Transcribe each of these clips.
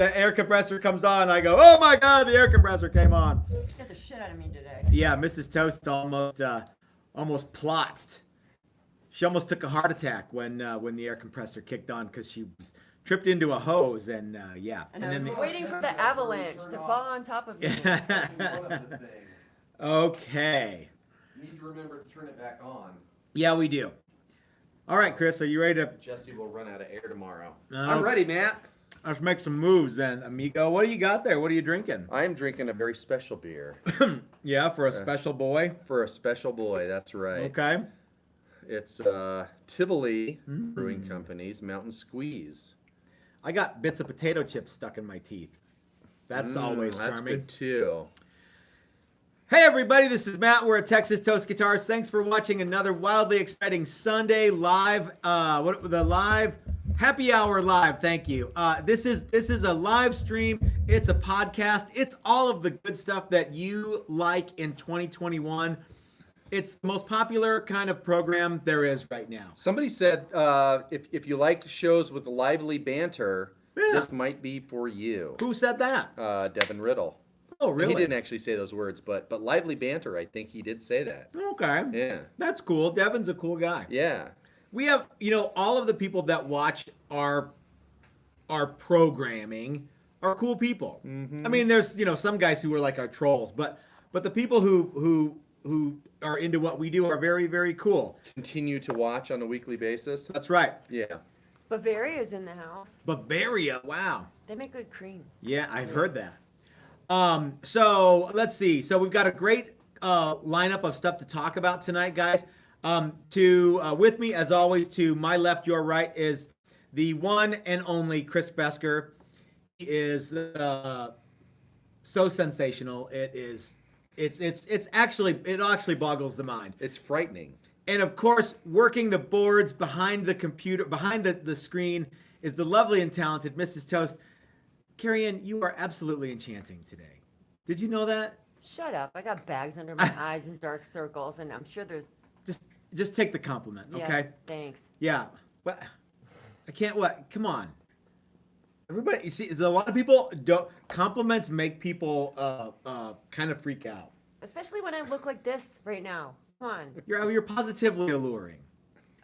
the air compressor comes on, I go, "Oh my God, the air compressor came on." You scared the shit out of me today. Yeah, Mrs. Toast almost plotzed. She almost took a heart attack when the air compressor kicked on because she was tripped into a hose and yeah. And I was waiting for the avalanche to fall on top of me. One of the things. Okay. You need to remember to turn it back on. Yeah, we do. All right, Chris, are you ready to? Jesse will run out of air tomorrow. No. I'm ready, Matt. Let's make some moves then, amigo. What do you got there? What are you drinking? I'm drinking a very special beer. Yeah, for a special boy. For a special boy, that's right. Okay. It's Tivoli Brewing Company's Mountain Squeeze. I got bits of potato chips stuck in my teeth. That's always charming. That's good too. Hey everybody, this is Matt. We're at Texas Toast Guitars. Thanks for watching another wildly exciting Sunday live. The live happy hour live. Thank you. This is a live stream. It's a podcast. It's all of the good stuff that you like in 2021. It's the most popular kind of program there is right now. Somebody said if you like shows with lively banter, this might be for you. Who said that? Devin Riddle. Oh, really? He didn't actually say those words, but lively banter, I think he did say that. Okay. Yeah. That's cool. Devin's a cool guy. Yeah. We have, all of the people that watch our programming are cool people. Mm-hmm. I mean, there's, some guys who are like our trolls, but the people who are into what we do are very, very cool. Continue to watch on a weekly basis. That's right. Yeah. Bavaria's in the house. Bavaria. Wow. They make good cream. Yeah, I've heard that. So let's see. So we've got a great lineup of stuff to talk about tonight, guys. With me, as always, to my left, your right, is the one and only Chris Fesker. He is so sensational. It actually boggles the mind. It's frightening. And of course, working the boards behind the computer, behind the screen, is the lovely and talented Mrs. Toast. Carrie Ann, you are absolutely enchanting today. Did you know that? Shut up. I got bags under my eyes and dark circles, and I'm sure there's... Just take the compliment, okay? Yeah, thanks. Yeah. But I can't, come on. Everybody, you see, there's a lot of people, compliments make people kind of freak out. Especially when I look like this right now. Come on. You're positively alluring.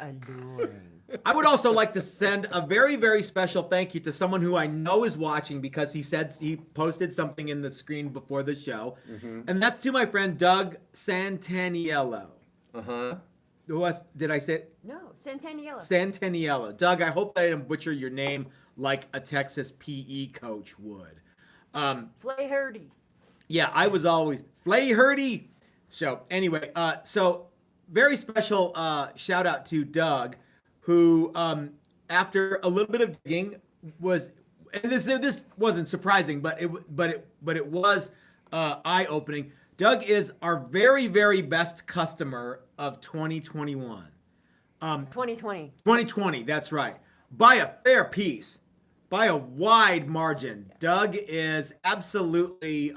Alluring. I would also like to send a very, very special thank you to someone who I know is watching because he said he posted something in the screen before the show. Mm-hmm. And that's to my friend Doug Santaniello. Uh-huh. Did I say it? No, Santaniello. Santaniello. Doug, I hope I didn't butcher your name like a Texas PE coach would. Flaherty. Yeah, I was always Flaherty. So anyway, very special shout out to Doug, who after a little bit of digging was, and this wasn't surprising, but it was eye opening. Doug is our very, very best customer of 2021. 2020. 2020, that's right. By a fair piece, by a wide margin. Doug is absolutely.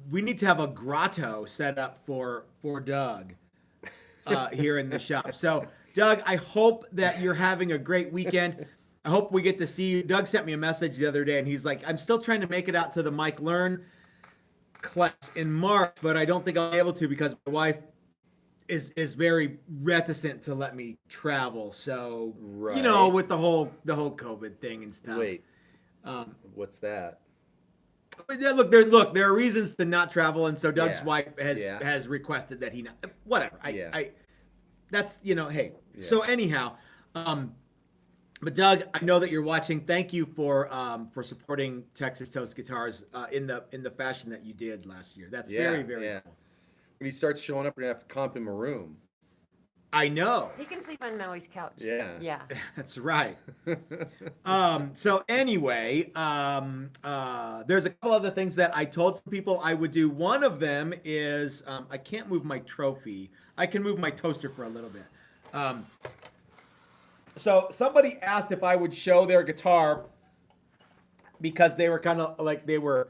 We need to have a grotto set up for Doug here in the shop. So, Doug, I hope that you're having a great weekend. I hope we get to see you. Doug sent me a message the other day, and he's like, I'm still trying to make it out to the Mike Learn class in March, but I don't think I'll be able to because my wife is very reticent to let me travel. So, right. With the whole COVID thing and stuff. Wait, what's that? Yeah, look, there are reasons to not travel, and so Doug's wife has requested that he not. Whatever. That's hey. Yeah. So anyhow, but Doug, I know that you're watching. Thank you for supporting Texas Toast Guitars in the fashion that you did last year. That's very, very cool. When he starts showing up, we're gonna have to comp him a room. I know. He can sleep on Maui's couch. Yeah. Yeah. That's right. So anyway, there's a couple other things that I told some people I would do. One of them is I can't move my trophy. I can move my toaster for a little bit. So somebody asked if I would show their guitar because they were kind of like they were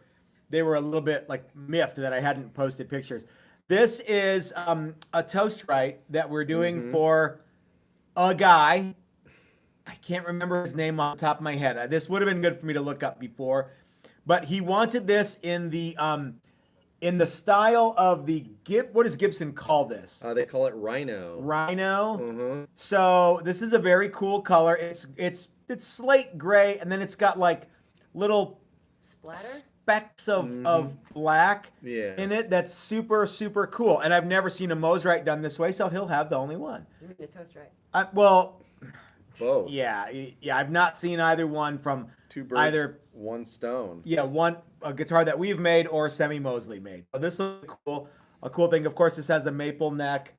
a little bit like miffed that I hadn't posted pictures. This is a toast right that we're doing for a guy, I can't remember his name off the top of my head. This would have been good for me to look up before, but he wanted this in the style of the what does Gibson call this? They call it Rhino. Rhino. Mm-hmm. So this is a very cool color. It's slate gray, and then it's got like little Splatter? specks of black Yeah. in it. That's super cool. And I've never seen a Mosrite done this way, so he'll have the only one. You mean the toast right? Well, Both. yeah. I've not seen either one from Two birds, either. one stone. Yeah, a guitar that we've made or Semi Mosley made. So this is cool. A cool thing. Of course, this has a maple neck,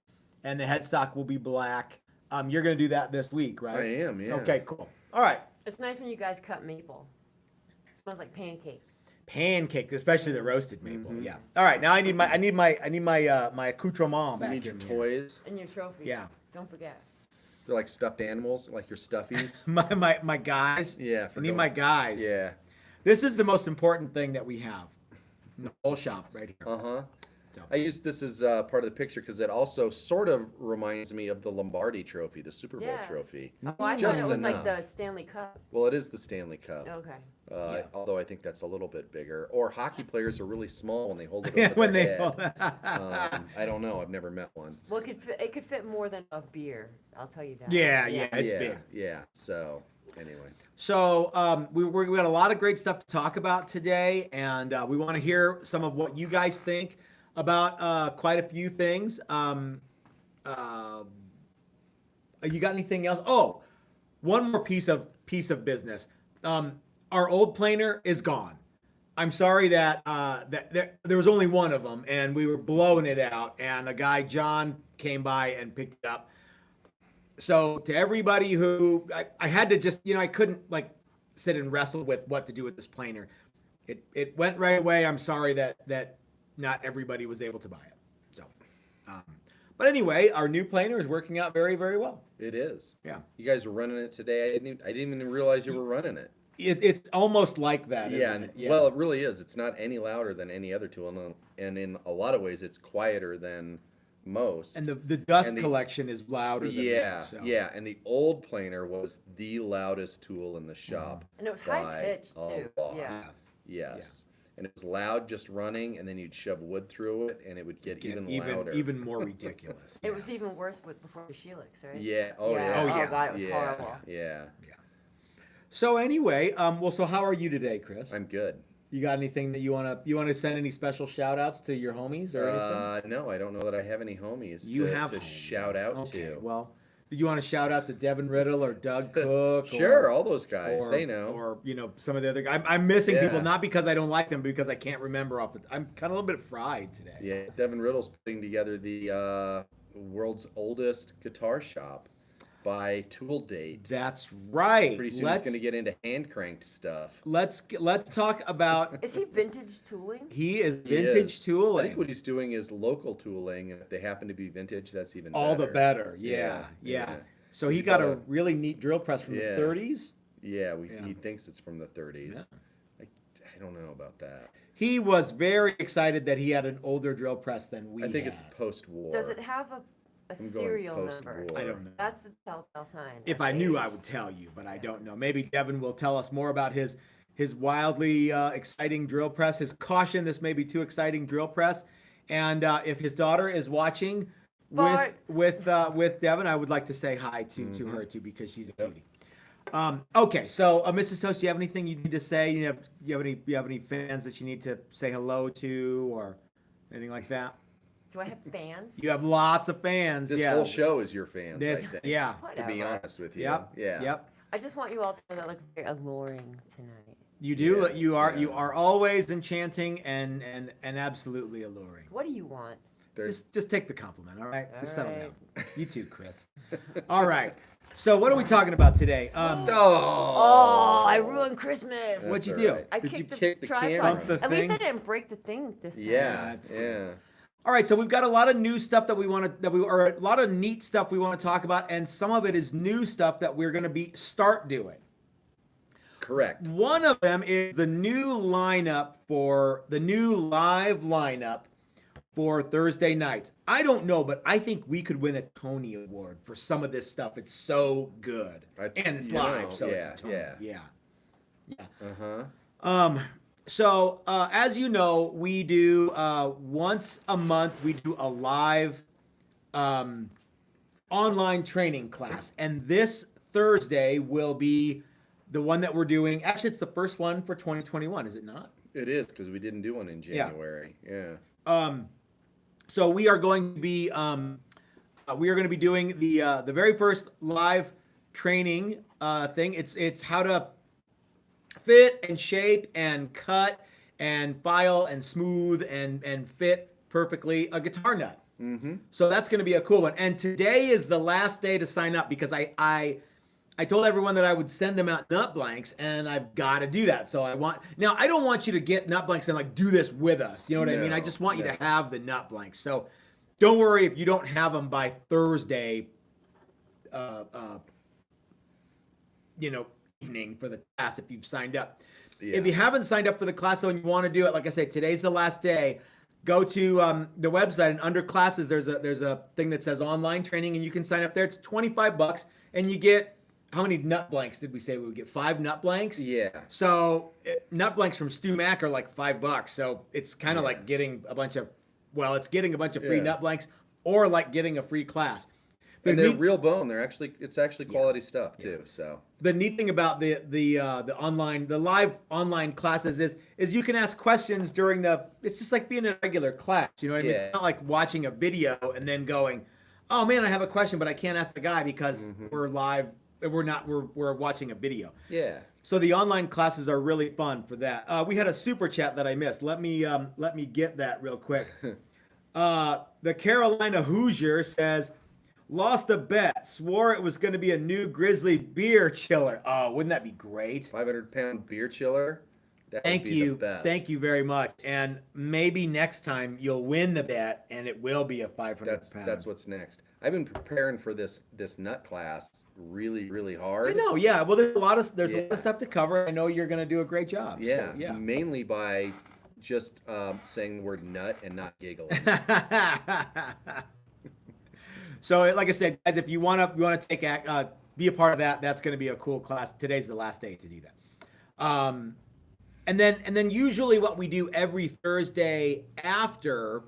and the headstock will be black. You're gonna do that this week, right? I am, yeah. Okay, cool. All right. It's nice when you guys cut maple. It smells like pancakes. Pancakes, especially the roasted maple. Mhm. Yeah. All right. Now I need my accoutrement You back need your in here. toys. And your trophy. Yeah. Don't forget. They're like stuffed animals, like your stuffies. My guys. Yeah. I need my guys. Yeah. This is the most important thing that we have in the whole shop right here. Uh-huh. So. I use this as part of the picture because it also sort of reminds me of the Lombardi trophy, the Super Bowl Yeah. trophy. Oh, I Just thought it was like enough. the Stanley Cup. Well, it is the Stanley Cup. Okay. Yeah. Although I think that's a little bit bigger. Or hockey players are really small when they hold it Yeah, over when their they. head. I don't know. I've never met one. Well, it could fit more than a beer. I'll tell you that. Yeah, it's yeah, big. Yeah. So anyway. So we got a lot of great stuff to talk about today, and we want to hear some of what you guys think about quite a few things. You got anything else? Oh, one more piece of business. Our old planer is gone. I'm sorry that there was only one of them, and we were blowing it out, and a guy, John, came by and picked it up. So to everybody who I had to just, I couldn't like sit and wrestle with what to do with this planer. It went right away. I'm sorry that not everybody was able to buy it. So, but anyway, our new planer is working out very, very well. It is. Yeah. You guys were running it today. I didn't even realize you were running it. It's almost like that. Yeah, Isn't it? and, well, it really is. It's not any louder than any other tool, and in a lot of ways, it's quieter than most. And the dust and the- collection is louder than yeah, that, so. yeah, and the old planer was the loudest tool in the shop. And it was by high pitched a too. lot. Yeah. Yes. And it was loud just running, and then you'd shove wood through it, and it would get even louder. even more ridiculous. It was even worse before the Helix, right? Yeah. Oh yeah. Yeah. Oh, yeah. Oh god, it was yeah. horrible. Yeah. So anyway, so how are you today, Chris? I'm good. You got anything that you wanna send any special shout outs to your homies or anything? No, I don't know that I have any homies You to, have to homies. shout out Okay, to. well, do you want to shout out to Devin Riddle or Doug Cook? Sure, all those guys, or, they know. Or some of the other guys. I'm missing people Yeah. not because I don't like them, but because I can't remember off the. I'm kind of a little bit fried today. Yeah, Devin Riddle's putting together the world's oldest guitar shop by tool date. That's right. Pretty soon he's going to get into hand cranked stuff. Let's talk about. Is he vintage tooling? He is He vintage is. tooling. I think what he's doing is local tooling, and if they happen to be vintage, that's even all better. the better. Yeah. So he You got a gotta- really neat drill press from Yeah. the 30s. Yeah, Yeah. he thinks it's from the 30s. I don't know about that. He was very excited that he had an older drill press than we I think had. it's post-war. Does it have a I'm going serial number? post-war. I don't know. That's the telltale sign. If of I knew, age. I would tell you, but I don't know. Maybe Devin will tell us more about his wildly exciting drill press. His caution: this may be too exciting drill press. And if his daughter is watching Fart. with Devin, I would like to say hi to her too because she's a cutie. Okay, so Mrs. Toast, do you have anything you need to say? You have any fans that you need to say hello to or anything like that? Do I have fans? You have lots of fans. This yeah. whole show is your fans, I think. Yeah. To be Whatever. honest with you. Yep. Yeah. Yep. I just want you all to know that I look very alluring tonight. You do. Yeah, You are. yeah. You are always enchanting and absolutely alluring. What do you want? There's Just take the compliment. All right. All Just settle right. down. You too, Chris. All right. So what are we talking about today? Oh, I ruined Christmas. What'd you That's do? all right. I Did you kicked the kick the tripod. camera? Bump the At least thing? I didn't break the thing this time. Yeah. That's cool. Yeah. All right. So we've got a lot of new stuff that we want to or a lot of neat stuff we want to talk about, and some of it is new stuff that we're going to start doing. Correct. One of them is the new lineup for the new live lineup for Thursday nights. I don't know, but I think we could win a Tony Award for some of this stuff. It's so good. And it's live, so it's a Tony. Yeah. Uh-huh. As you know, we do once a month, we do a live online training class. And this Thursday will be the one that we're doing. Actually, it's the first one for 2021, is it not? It is, because we didn't do one in January. Yeah. So we are going to be doing the very first live training thing. It's how to fit and shape and cut and file and smooth and fit perfectly a guitar nut. Mm-hmm. So that's going to be a cool one. And today is the last day to sign up because I told everyone that I would send them out nut blanks, and I've got to do that. So I don't want you to get nut blanks and like do this with us. You know what I mean? I just want you to have the nut blanks. So don't worry if you don't have them by Thursday, evening for the class if you've signed up. Yeah. If you haven't signed up for the class though and you want to do it, like I said, today's the last day. Go to the website, and under classes there's a thing that says online training, and you can sign up there. It's $25, and you get, how many nut blanks did we say we would get? 5 nut blanks? Yeah. So nut blanks from Stu Mac are like $5. So it's kind of like getting a bunch of free nut blanks, or like getting a free class. And they're real bone. It's actually quality stuff too. So the neat thing about the live online classes is you can ask questions during it's just like being in a regular class. You know what I mean? It's not like watching a video and then going, oh man, I have a question, but I can't ask the guy because we're live. We're watching a video. Yeah. So the online classes are really fun for that. We had a super chat that I missed. Let me get that real quick. The Carolina Hoosier says, lost a bet, swore it was going to be a new Grizzly beer chiller. Oh, wouldn't that be great? 500-pound beer chiller. Thank you. The best. Thank you very much. And maybe next time you'll win the bet, and it will be a 500-pound. That's what's next. I've been preparing for this nut class really, really hard. I know. Yeah. Well, there's a lot of stuff to cover. I know you're going to do a great job. Yeah. So, yeah. Mainly by just saying the word nut and not giggling. So, like I said, guys, if you want to take be a part of that, that's going to be a cool class. Today's the last day to do that. And then usually what we do every Thursday after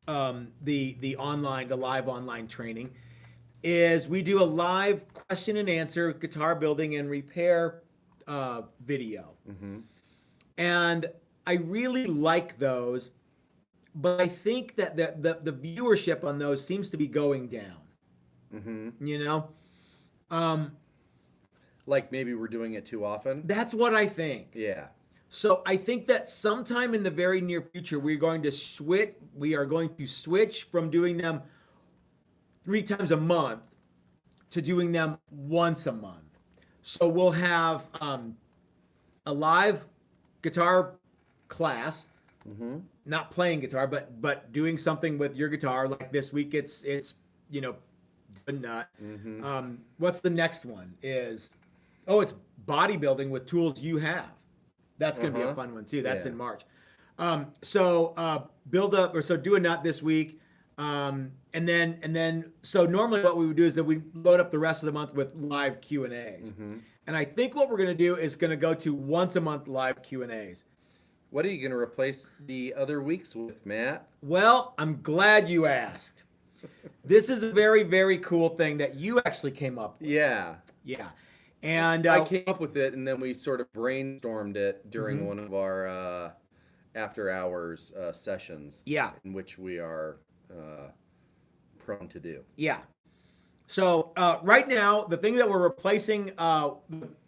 the live online training is we do a live question and answer guitar building and repair video. Mm-hmm. And I really like those, but I think that the viewership on those seems to be going down. Mm-hmm. Like maybe we're doing it too often. That's what I think. Yeah. So I think that sometime in the very near future, we are going to switch from doing them 3 times a month to doing them once a month. So we'll have a live guitar class, not playing guitar, but doing something with your guitar. Like this week, it's a nut. Mm-hmm. What's the next one? It's bodybuilding with tools you have. That's going to be a fun one too. That's in March. So do a nut this week. And then normally what we would do is that we load up the rest of the month with live Q&As. Mm-hmm. And I think what we're going to do is going to go to once a month live Q&As. What are you going to replace the other weeks with, Matt? Well, I'm glad you asked. This is a very, very cool thing that you actually came up with. Yeah. Yeah. And I came up with it, and then we sort of brainstormed it during one of our after hours sessions. Yeah. In which we are prone to do. Yeah. So right now, the thing that we're replacing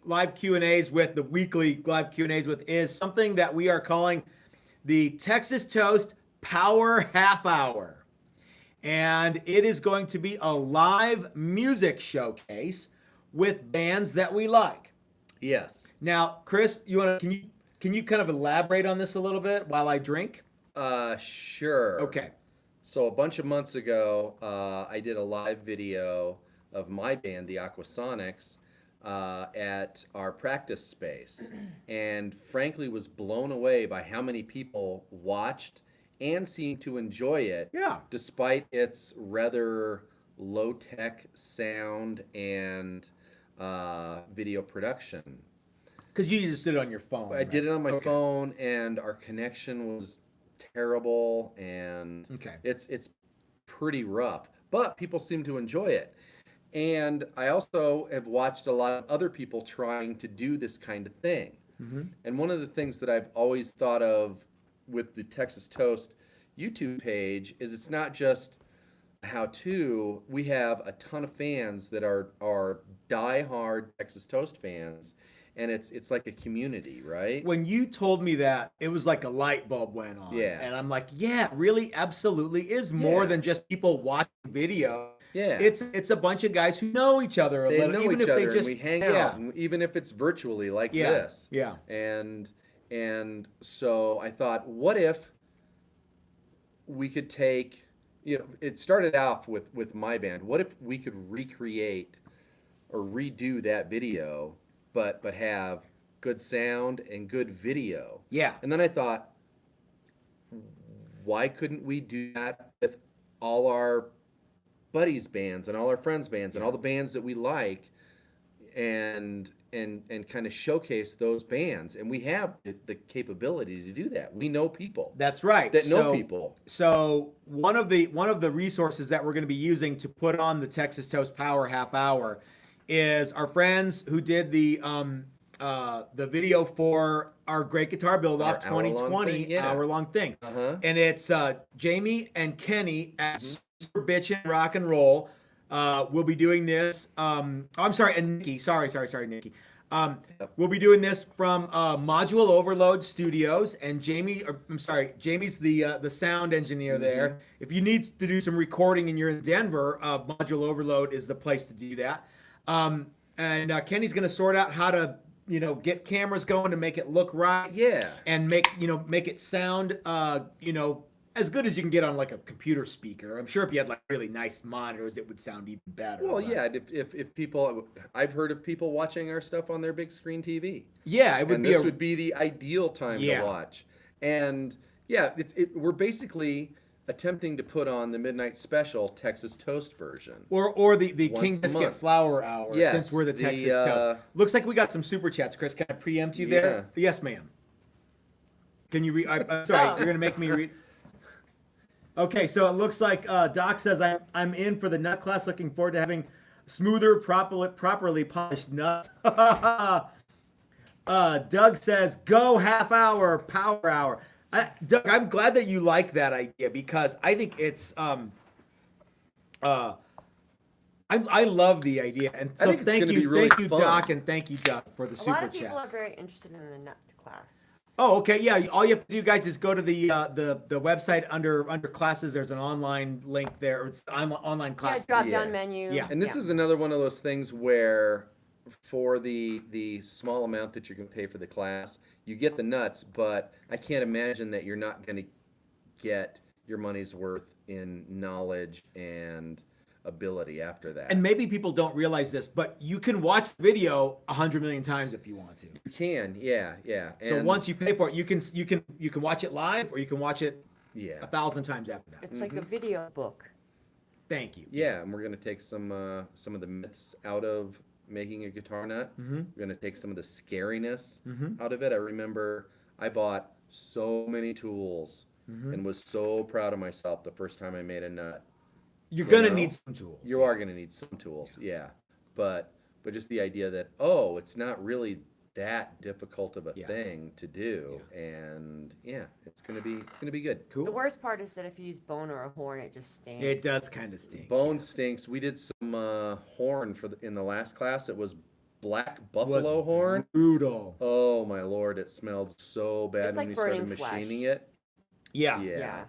live Q&As with, the weekly live Q&As with, is something that we are calling the Texas Toast Power Half Hour. And it is going to be a live music showcase with bands that we like. Yes. Now, Chris, can you kind of elaborate on this a little bit while I drink? Sure. Okay. So a bunch of months ago, I did a live video of my band, the Aquasonics, at our practice space, and frankly was blown away by how many people watched and seem to enjoy it. Yeah. Despite its rather low tech sound and video production. Because you just did it on your phone. I did it on my Okay. phone, and our connection was terrible, and Okay. it's pretty rough. But people seem to enjoy it. And I also have watched a lot of other people trying to do this kind of thing. Mm-hmm. And one of the things that I've always thought of with the Texas Toast YouTube page is it's not just how to. We have a ton of fans that are die-hard Texas Toast fans, and it's like a community, right? When you told me that, it was like a light bulb went on. Yeah. And I'm like, yeah, it really absolutely is more Yeah. than just people watching video. Yeah. It's a bunch of guys who know each other a They little, know even each if other, they just and we hang yeah. out, and even if it's virtually like Yeah. this. Yeah. And so I thought, what if we could take, it started off with my band. What if we could recreate or redo that video, but have good sound and good video? Yeah. And then I thought, why couldn't we do that with all our buddies' bands and all our friends' bands and all the bands that we like, and kind of showcase those bands? And we have the capability to do that. We know people That's right. that know people. So one of the resources that we're going to be using to put on the Texas Toast Power Half Hour is our friends who did the video for our Great Guitar Build Off Our hour-long 2020 thing, yeah. hour-long thing. Uh-huh. And it's Jamie and Kenny at Super Bitchin' Rock and Roll. We'll be doing this. I'm sorry, and Nikki. Sorry, Nikki. We'll be doing this from Module Overload Studios, and Jamie's the sound engineer there. If you need to do some recording and you're in Denver, Module Overload is the place to do that. And Kenny's going to sort out how to get cameras going to make it look right. Yeah. And make it sound as good as you can get on like a computer speaker. I'm sure if you had like really nice monitors, it would sound even better. Well, yeah. If people, I've heard of people watching our stuff on their big screen TV. Yeah, it would And be this would be the ideal time Yeah. to watch. And yeah, we're basically attempting to put on the Midnight Special Texas Toast version. or the Once King a Biscuit month. Flour Hour, Yes, since we're the the, Texas Toast. Looks like we got some super chats. Chris, can I preempt you there? Yes, ma'am. Can you read? I'm sorry, you're gonna make me read. Okay, so it looks like Doc says I'm in for the nut class. Looking forward to having smoother, properly polished nuts. Doug says go half hour, power hour. Doug, I'm glad that you like that idea because I think it's I love the idea, and I so think it's gonna be really thank you, fun. Doc, and thank you, Doc, for the A super lot of people chat. are very interested in the nut class. Oh, okay, yeah. All you have to do, guys, is go to the website under classes. There's an online link there. It's online Yeah, class. drop down Yeah. menu. Yeah. And this is another one of those things where for the small amount that you're going to pay for the class, you get the nuts, but I can't imagine that you're not going to get your money's worth in knowledge and ability after that. And maybe people don't realize this, but you can watch the video 100 million times if you want to. You can, yeah. So And once you pay for it, you can watch it live, or you can watch it yeah, 1,000 times after that. It's like a video book. Thank you. yeah, and we're going to take some of the myths out of making a guitar nut. Mm-hmm. We're going to take some of the scariness Mm-hmm. out of it. I remember I bought so many tools Mm-hmm. and was so proud of myself the first time I made a nut. You're gonna know, need some tools. You are going to need some tools, yeah. But just the idea that it's not really that difficult of a Yeah. thing to do, and yeah, it's gonna be good. Cool. The worst part is that if you use bone or a horn, it just stinks. It does kind of stink. Bone stinks. We did some horn in the last class. It was black buffalo horn. Brutal. Oh my lord, it smelled so bad It's when like we started burning flesh. machining it. Yeah. Yeah.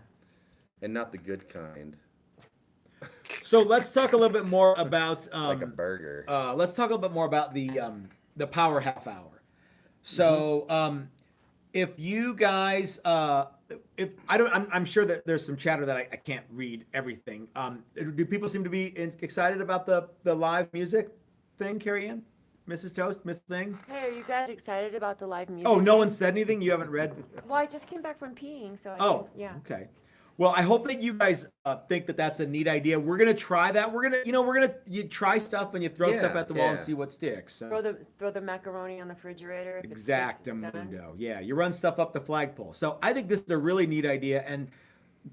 And not the good kind, So let's talk a little bit more about like a burger. let's talk a little bit more about the power half hour. So if you guys if I don't I'm sure that there's some chatter that I can't read everything. Do people seem to be excited about the live music thing, Carrie Ann? Mrs. Toast, Miss Thing? Hey, are you guys excited about the live music? Oh, no one said anything? You haven't read? Well, I just came back from peeing, so I Oh, yeah. okay. Well, I hope that you guys think that that's a neat idea. We're gonna try that. You try stuff and you throw stuff Yeah, at the wall and yeah. see what sticks. So. Throw the macaroni on the refrigerator. If it sticks, it's done. Exactamundo. Yeah, you run stuff up the flagpole. So I think this is a really neat idea, and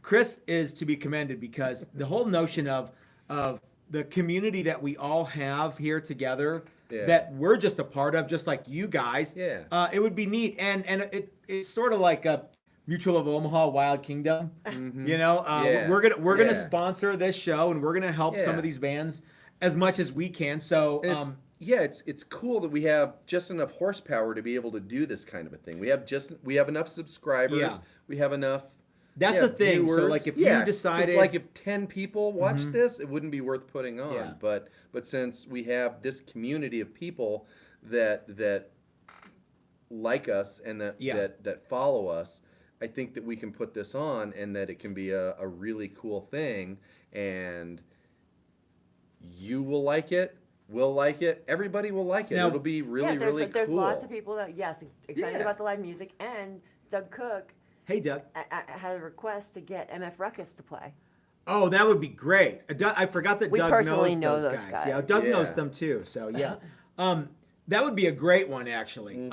Chris is to be commended because the whole notion of the community that we all have here together, Yeah. that we're just a part of, just like you guys. Yeah. It would be neat, and it's sort of like a Mutual of Omaha, Wild Kingdom. You know, Yeah. we're gonna Yeah. sponsor this show, and we're gonna help some Yeah. of these bands as much as we can. So. It's cool that we have just enough horsepower to be able to do this kind of a thing. We have enough subscribers. Yeah. We have enough. That's the thing. So, viewers. like, if Yeah, you decided, it's like if 10 people watched this, it wouldn't be worth putting on. Yeah. But since we have this community of people that like us and that follow us, I think that we can put this on and that it can be a really cool thing, and you will like it. We'll like it. Everybody will like it. Now- It'll be really, yeah, really cool. there's lots of people that excited Yeah. about the live music, and Doug Cook hey, Doug. had a request to get MF Ruckus to play. Oh, that would be great. I forgot that We Doug personally knows know those those guys. Yeah, guys. Doug Yeah. knows them too. So yeah, that would be a great one actually.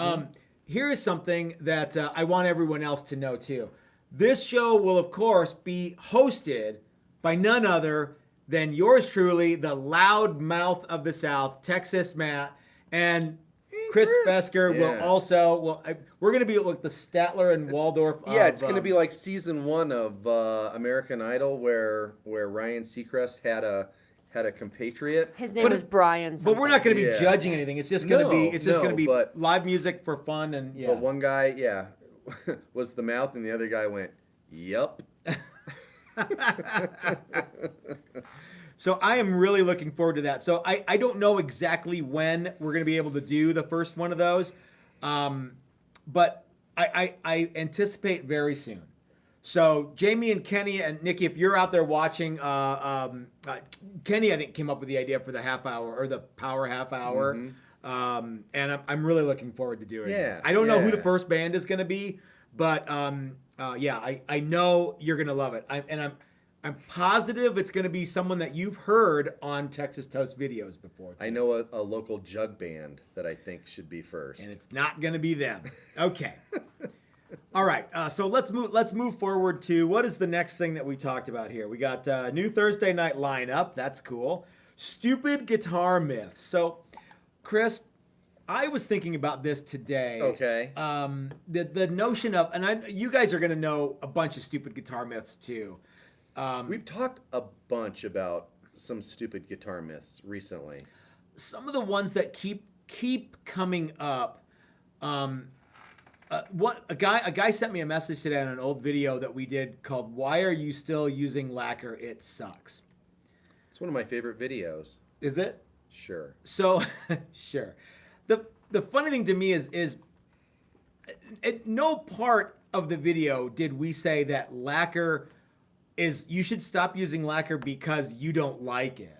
Here is something that I want everyone else to know too. This show will of course be hosted by none other than yours truly, the loud mouth of the South, Texas Matt, and Chris Besker will Yeah. also. We're going to be like the Statler and Waldorf. Yeah, it's going to be like season 1 of American Idol, where Ryan Seacrest had a compatriot. His name was Brian. But we're not going to be Yeah. judging anything. It's just going to be. It's just going to be but- live music for fun and yeah. But one guy, was the mouth, and the other guy went, "Yup." So I am really looking forward to that. So I don't know exactly when we're going to be able to do the first one of those, but I anticipate very soon. So Jamie and Kenny and Nikki, if you're out there watching, Kenny I think came up with the idea for the half hour or the power half hour, and I'm really looking forward to doing this. I don't know who the first band is going to be, but yeah, I know you're going to love it. I'm positive it's going to be someone that you've heard on Texas Toast videos before. Too. I know a local jug band that I think should be first. And it's not going to be them. Okay. All right. So let's move forward to what is the next thing that we talked about here. We got new Thursday night lineup. That's cool. Stupid guitar myths. So, Chris, I was thinking about this today. Okay. The notion of, and you guys are going to know a bunch of stupid guitar myths too. We've talked a bunch about some stupid guitar myths recently. Some of the ones that keep coming up. What a guy sent me a message today on an old video that we did called "Why Are You Still Using Lacquer? It Sucks." It's one of my favorite videos. Is it? Sure. So, sure. The funny thing to me is at no part of the video did we say that lacquer is you should stop using lacquer because you don't like it.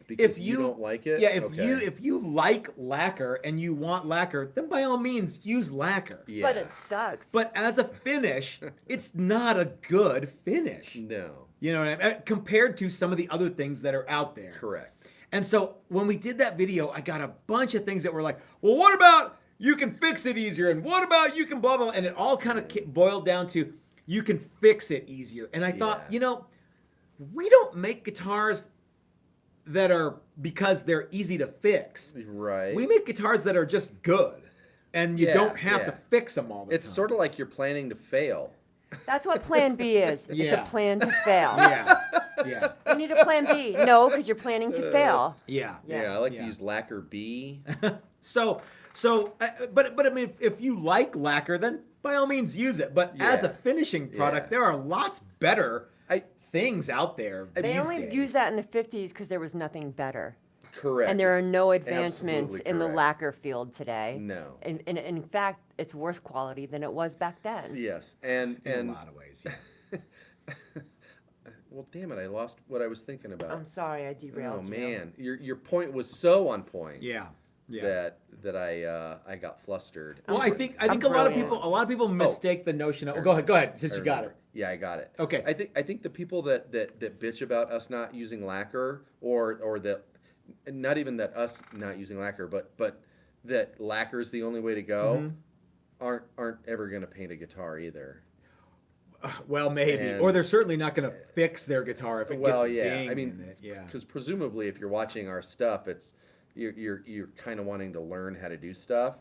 Because you don't like it? Yeah, Okay. if you like lacquer and you want lacquer, then by all means use lacquer. Yeah. But it sucks. But as a finish, it's not a good finish. No. You know what I mean? Compared to some of the other things that are out there. Correct. And so when we did that video, I got a bunch of things that were like, well, what about you can fix it easier? And what about you can blah, blah, blah? And it all kind of boiled down to you can fix it easier. And I thought, Yeah. We don't make guitars that are because they're easy to fix. Right. We make guitars that are just good. And you Yeah, don't have to yeah. fix them all the It's time. sort of like you're planning to fail. That's what Plan B is. It's Yeah. a plan to fail. Yeah. You need a Plan B. No, because you're planning to fail. Yeah. Yeah, I like Yeah. to use lacquer B. So, but I mean, if you like lacquer, then by all means use it. But as a Yeah. finishing product, Yeah. there are lots better I things out there. They these only days. used that in the 50s because there was nothing better. correct. And there are no advancements Absolutely in the correct. lacquer field today. No. And in fact, it's worse quality than it was back then. Yes, and in a lot of ways. Yeah. well, damn it, I lost what I was thinking about. I'm sorry, I Oh derailed you. man, your point was so on point. Yeah. Yeah. that I got flustered. Well, I think I'm a lot of brilliant. people mistake the notion of. Go ahead, since I you got remember. it. Yeah, I got it. Okay. I think the people that bitch about us not using lacquer, or that, not even that us not using lacquer, but that lacquer is the only way to go, aren't ever going to paint a guitar either. Well, maybe, And- or they're certainly not going to fix their guitar if it Well, gets a yeah. ding I mean, in it. Yeah. because presumably, if you're watching our stuff, it's you're kind of wanting to learn how to do stuff,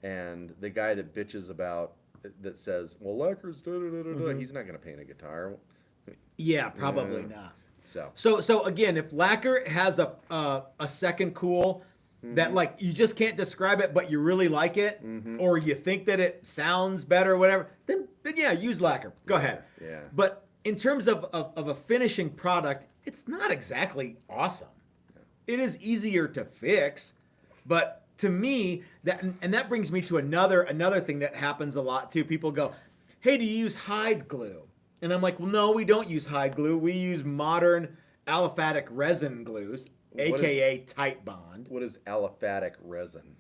and the guy that bitches about that says, "Well, lacquer's da da da da," he's not going to paint a guitar. Yeah, probably not. So So again, if lacquer has a second cool that like you just can't describe it, but you really like it, or you think that it sounds better, or whatever, then yeah, use lacquer. Go ahead. Yeah. But in terms of a finishing product, it's not exactly awesome. It is easier to fix, but to me that brings me to another thing that happens a lot too. People go, "Hey, do you use hide glue?" And I'm like, "Well, no, we don't use hide glue. We use modern aliphatic resin glues, aka tight bond." what is aliphatic resin?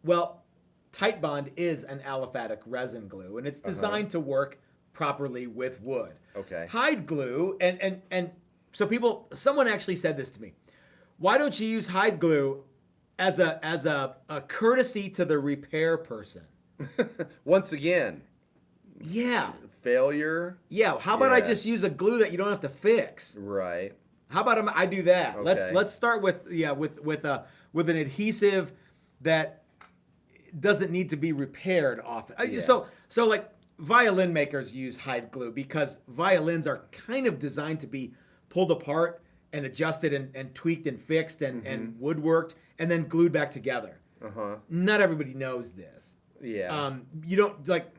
Well, tight bond is an aliphatic resin glue, and it's designed to work properly with wood. Okay. Hide glue, and so someone actually said this to me. Why don't you use hide glue as a courtesy to the repair person? Once again, Yeah. failure. Yeah. How about I Yeah. just use a glue that you don't have to fix? Right. How about I do that? Okay. Let's start with with an adhesive that doesn't need to be repaired often. Yeah. So like violin makers use hide glue because violins are kind of designed to be pulled apart and adjusted and tweaked and fixed and woodworked and then glued back together. Not everybody knows this. Yeah. You don't like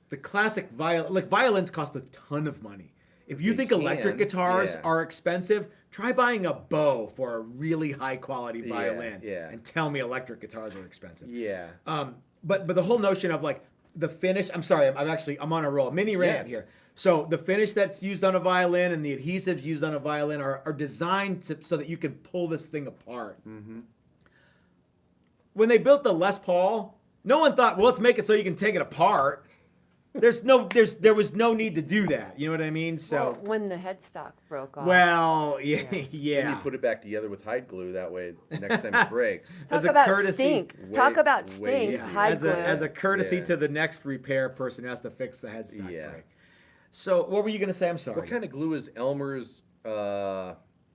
the classic violins cost a ton of money. If you They think electric can, guitars yeah. are expensive, try buying a bow for a really high quality violin yeah. and tell me electric guitars are expensive. Yeah. But the whole notion of like the finish, I'm sorry, I'm on a roll. Mini rant Yeah. here. So the finish that's used on a violin and the adhesives used on a violin are designed so that you can pull this thing apart. When they built the Les Paul, no one thought, well, let's make it so you can take it apart. There was no need to do that. You know what I mean? So Well, when the headstock broke off. well, yeah. Then you put it back together with hide glue. That way, next time it breaks. Talk as a about courtesy- stink. Talk Way- about way stink. easier. Hide as glue. a courtesy Yeah. to the next repair person who has to fix the headstock Yeah. break. So what were you gonna say? I'm sorry. What kind of glue is Elmer's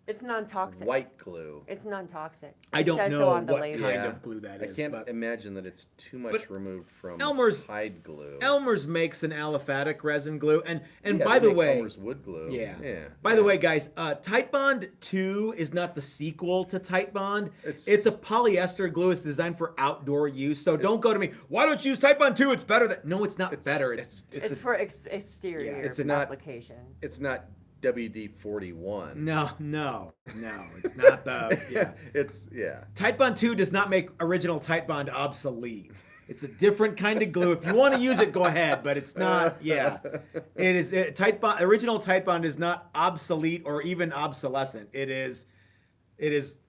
It's non-toxic. white glue? It's non-toxic. I It don't says know so on the what label. kind Yeah. of glue that I is. can't but imagine that it's too much but removed from Elmer's- hide glue. Elmer's makes an aliphatic resin glue, and Yeah, by they the make way, Elmer's wood glue. yeah. By yeah. the way, guys, Tight Bond 2 is not the sequel to Tight Bond. It's- It's a polyester glue. It's designed for outdoor use. So don't go to me. Why don't you use Tight Bond 2? It's better than. No, it's not better. It's It's for exterior it's not- application. It's not WD-41. no. It's not the. Yeah. It's Tight Bond 2 does not make original Tight Bond obsolete. It's a different kind of glue. If you want to use it, go ahead, but it's not. Yeah, it is. Tight Bond, original Tight Bond is not obsolete or even obsolescent. It is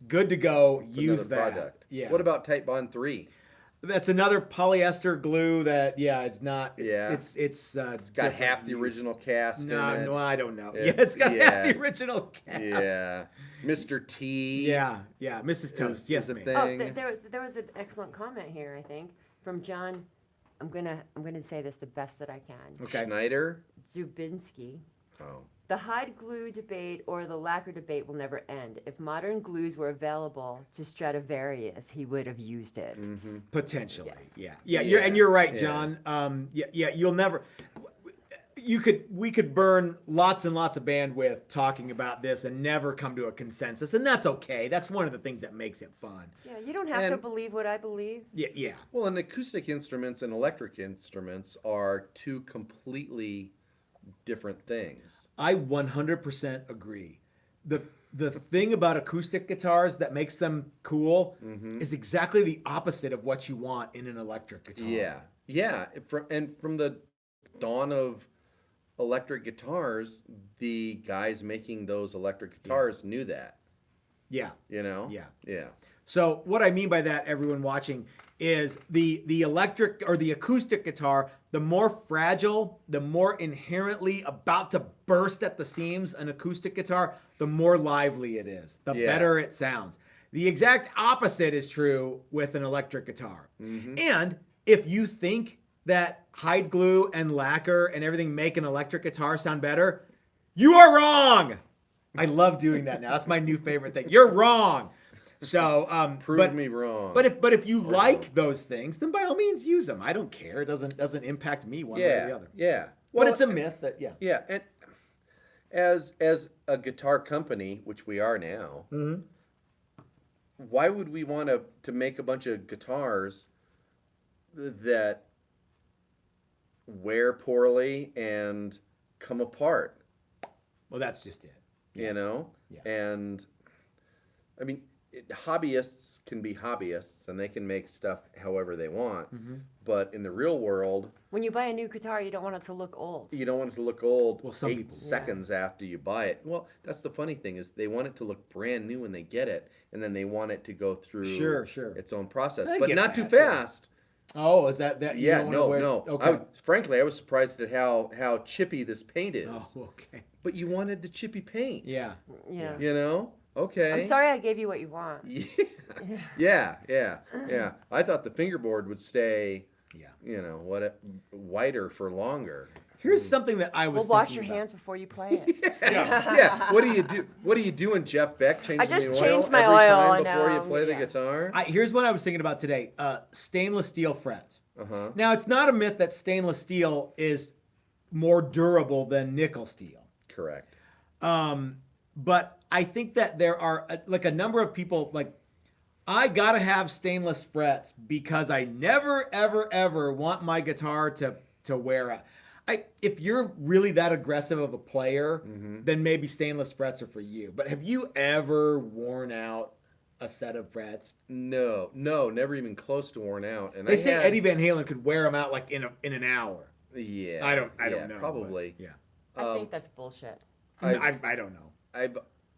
good to go. It's Use another that. product. Yeah. What about Tight Bond 3? That's another polyester glue that. Yeah, it's not. It's, Yeah. It's Got different half the use. original cast in it. No, I don't know. Yeah, It's- it's got half yeah. the original cast. Yeah. Mr. T. Yeah. Mrs. Toast. Yes, is a ma'am. thing. Oh, there was an excellent comment here, I think, from John. I'm gonna say this the best that I can. Okay. Schneider. Zubinski. Oh. The hide glue debate or the lacquer debate will never end. If modern glues were available to Stradivarius, he would have used it. Potentially, Yes. yeah. Yeah, You're right, yeah. John. You'll never. We could burn lots and lots of bandwidth talking about this and never come to a consensus, and that's okay. That's one of the things that makes it fun. Yeah, you don't have to And- believe what I believe. Yeah. Well, and acoustic instruments and electric instruments are two completely different things. I 100% agree. The thing about acoustic guitars that makes them cool is exactly the opposite of what you want in an electric guitar. Yeah. From the dawn of electric guitars, the guys making those electric guitars knew that. Yeah. You know. Yeah. Yeah. So what I mean by that, everyone watching, is the electric or the acoustic guitar, the more fragile, the more inherently about to burst at the seams an acoustic guitar, the more lively it is, the better it sounds. The exact opposite is true with an electric guitar. And if you think that hide glue and lacquer and everything make an electric guitar sound better, you are wrong. I love doing that now. That's my new favorite thing. You're wrong. So Prove me wrong. But if you like those things, then by all means use them. I don't care. It doesn't impact me one way or the other. Yeah. But it's a myth that Yeah, and as a guitar company, which we are now, why would we want to make a bunch of guitars that wear poorly and come apart? Well, that's just it. You know? Yeah. And I mean, hobbyists can be hobbyists and they can make stuff however they want. But in the real world, When you buy a new guitar, you don't want it to look old. you don't want it to look old Well, some 8 people- seconds after you buy it. Well, that's the funny thing is they want it to look brand new when they get it, and then they want it to go through Sure. its own process, I but get not too that, yeah. fast. Oh, is that you Yeah, don't wanna no, wear- no. Okay. Frankly, I was surprised at how chippy this paint is. Oh, okay. But you wanted the chippy paint. Yeah. Yeah. You know? Okay. I'm sorry I gave you what you want. Yeah. Yeah. I thought the fingerboard would stay, Yeah. you know, whiter for longer. Here's something that I was Well, wash your thinking about. hands before you play it. Yeah. What do you do? What are you doing, Jeff Beck? Changing just the oil changed my every oil, time and before you now, play the yeah. guitar? Here's what I was thinking about today. Stainless steel frets. Uh-huh. Now, it's not a myth that stainless steel is more durable than nickel steel. Correct. But I think that there are like a number of people like I gotta have stainless frets because I never ever ever want my guitar to wear out. If you're really that aggressive of a player, then maybe stainless frets are for you. But have you ever worn out a set of frets? No, never even close to worn out. And They I say had- Eddie Van Halen could wear them out like in an hour. Yeah. I don't yeah, know. Probably. but yeah. I think that's bullshit. I don't know. I've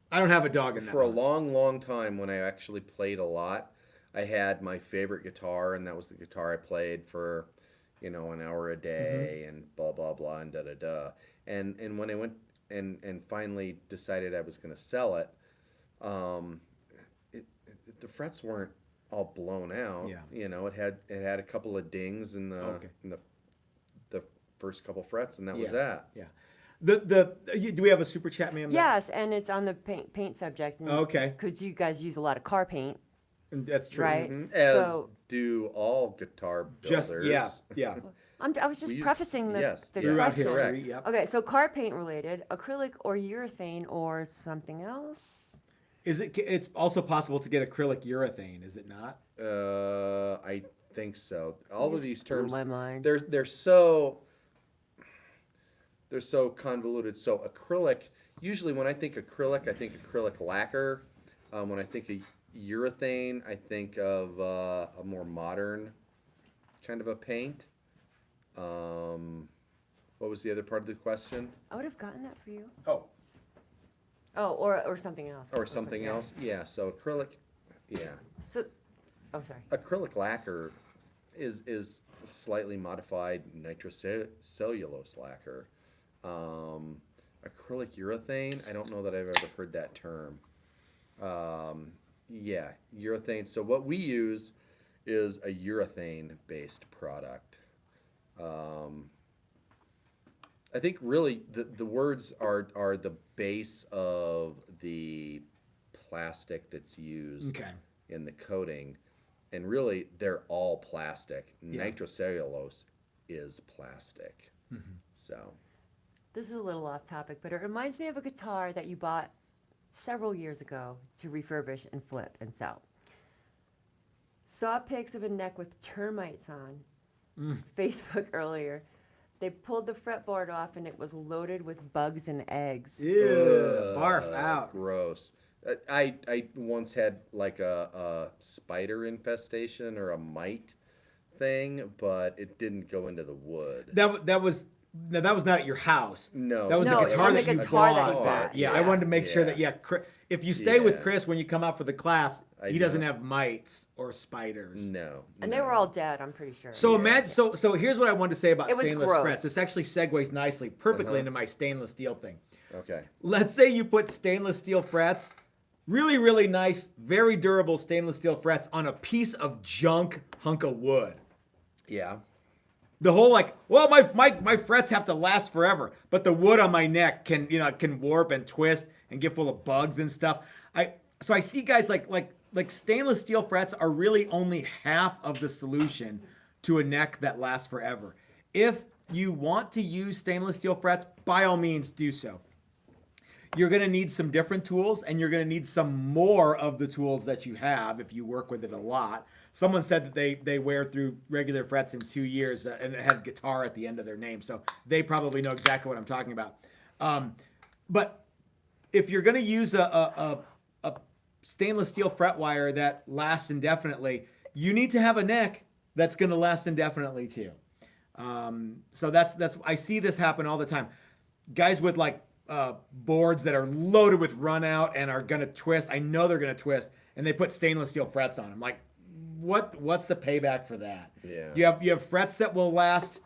I don't have a dog in that. for a one. long time when I actually played a lot, I had my favorite guitar, and that was the guitar I played for, you know, an hour a day and blah blah blah and da da da. And when I went and finally decided I was going to sell it, the frets weren't all blown out. Yeah. You know, it had a couple of dings in the first couple frets, and that was that. Yeah. Do we have a super chat, ma'am? Yes, and it's on the paint subject. Okay. Because you guys use a lot of car paint, That's true. right? As So do all guitar builders. Just yeah. I was just We use- prefacing the, yes, the yes, Throughout question. correct. history, yep. Okay, so car paint related, acrylic or urethane or something else? It's also possible to get acrylic urethane, is it not? I think so. All of just these blew terms, my mind. they're so convoluted. So acrylic. Usually, when I think acrylic, I think acrylic lacquer. When I think of urethane, I think of a more modern kind of a paint. What was the other part of the question? I would have gotten that for you. Oh. Oh, or something else. Or something Yeah. else? Yeah. So acrylic. Yeah. So, oh, sorry. Acrylic lacquer is slightly modified nitrocellulose lacquer. Acrylic urethane, I don't know that I've ever heard that term. Yeah, urethane. So what we use is a urethane-based product. I think really the words are the base of the plastic that's used Okay. in the coating, and really they're all plastic. Yeah. Nitrocellulose is plastic. So This is a little off topic, but it reminds me of a guitar that you bought several years ago to refurbish and flip and sell. Saw pics of a neck with termites on Facebook earlier. They pulled the fretboard off and it was loaded with bugs and eggs. Ew, barf Ugh, out. Gross. I once had like a spider infestation or a mite thing, but it didn't go into the wood. That was not at your house. No. That was No, a it's guitar on the that you guitar that bought. he bought. Yeah, I wanted to make sure that If you stay with Yeah. Chris when you come out for the class, I he doesn't know. have mites or spiders. No. And they were all dead, I'm pretty sure. So Yeah. imagine. So here's what I wanted to say about It was stainless gross. frets. This actually segues nicely, perfectly Uh-huh. into my stainless steel thing. Okay. Let's say you put stainless steel frets, really, really nice, very durable stainless steel frets on a piece of junk hunk of wood. Yeah. The whole like, well, my frets have to last forever, but the wood on my neck can warp and twist and get full of bugs and stuff. So I see guys like stainless steel frets are really only half of the solution to a neck that lasts forever. If you want to use stainless steel frets, by all means do so. You're going to need some different tools, and you're going to need some more of the tools that you have if you work with it a lot. Someone said that they wear through regular frets in 2 years and have guitar at the end of their name, so they probably know exactly what I'm talking about. But if you're going to use a stainless steel fret wire that lasts indefinitely, you need to have a neck that's going to last indefinitely too. So that's I see this happen all the time. Guys with like boards that are loaded with run out and are going to twist. I know they're going to twist, and they put stainless steel frets on them. Like, what's the payback for that? Yeah. You have frets that will last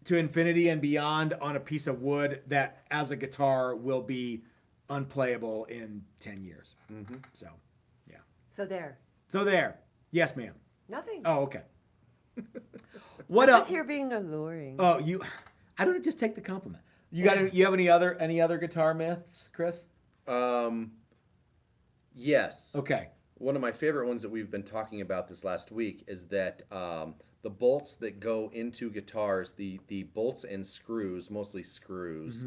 to infinity and beyond on a piece of wood that, as a guitar, will be unplayable in 10 years. Mm-hmm. So, yeah. So there. So there. Yes, ma'am. Nothing. Oh, okay. What I'm else? just here being alluring. Oh, I don't just take the compliment. You have any other guitar myths, Chris? Yes. Okay. One of my favorite ones that we've been talking about this last week is that the bolts that go into guitars, the bolts and screws, mostly screws,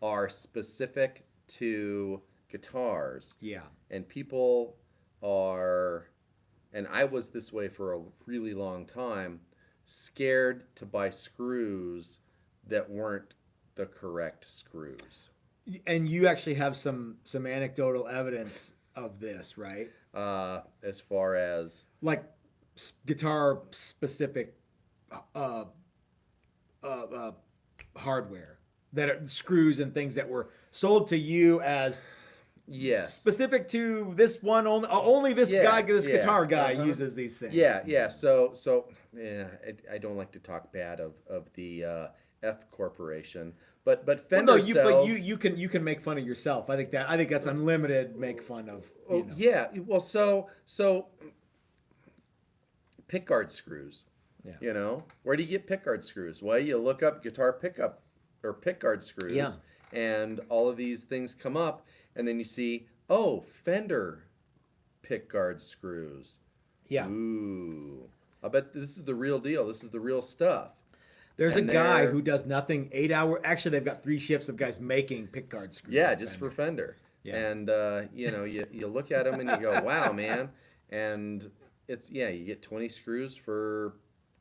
are specific to guitars. Yeah. And people are, and I was this way for a really long time, scared to buy screws that weren't the correct screws. And you actually have some anecdotal evidence of this, right? As far as Like guitar specific hardware that are screws and things that were sold to you as yes, specific to this one only this Yeah, guy, this yeah, guitar guy uh-huh. uses these things. yeah. So yeah, I don't like to talk bad of the F Corporation, but Well, Fender no, sells. you can make fun of yourself. I think that's unlimited make fun of. Oh, yeah. Well, so pickguard screws. Yeah. You know, where do you get pickguard screws? Well, you look up guitar pickup or pickguard screws, Yeah. and all of these things come up, and then you see, oh, Fender pickguard screws. Yeah. Ooh, I bet this is the real deal. This is the real stuff. There's And a guy they're- who does nothing 8 hour. Actually, they've got 3 shifts of guys making pickguard screws. Yeah, at just Fender. for Fender. Yeah. And you look at them and you go, wow, man. And it's you get 20 screws for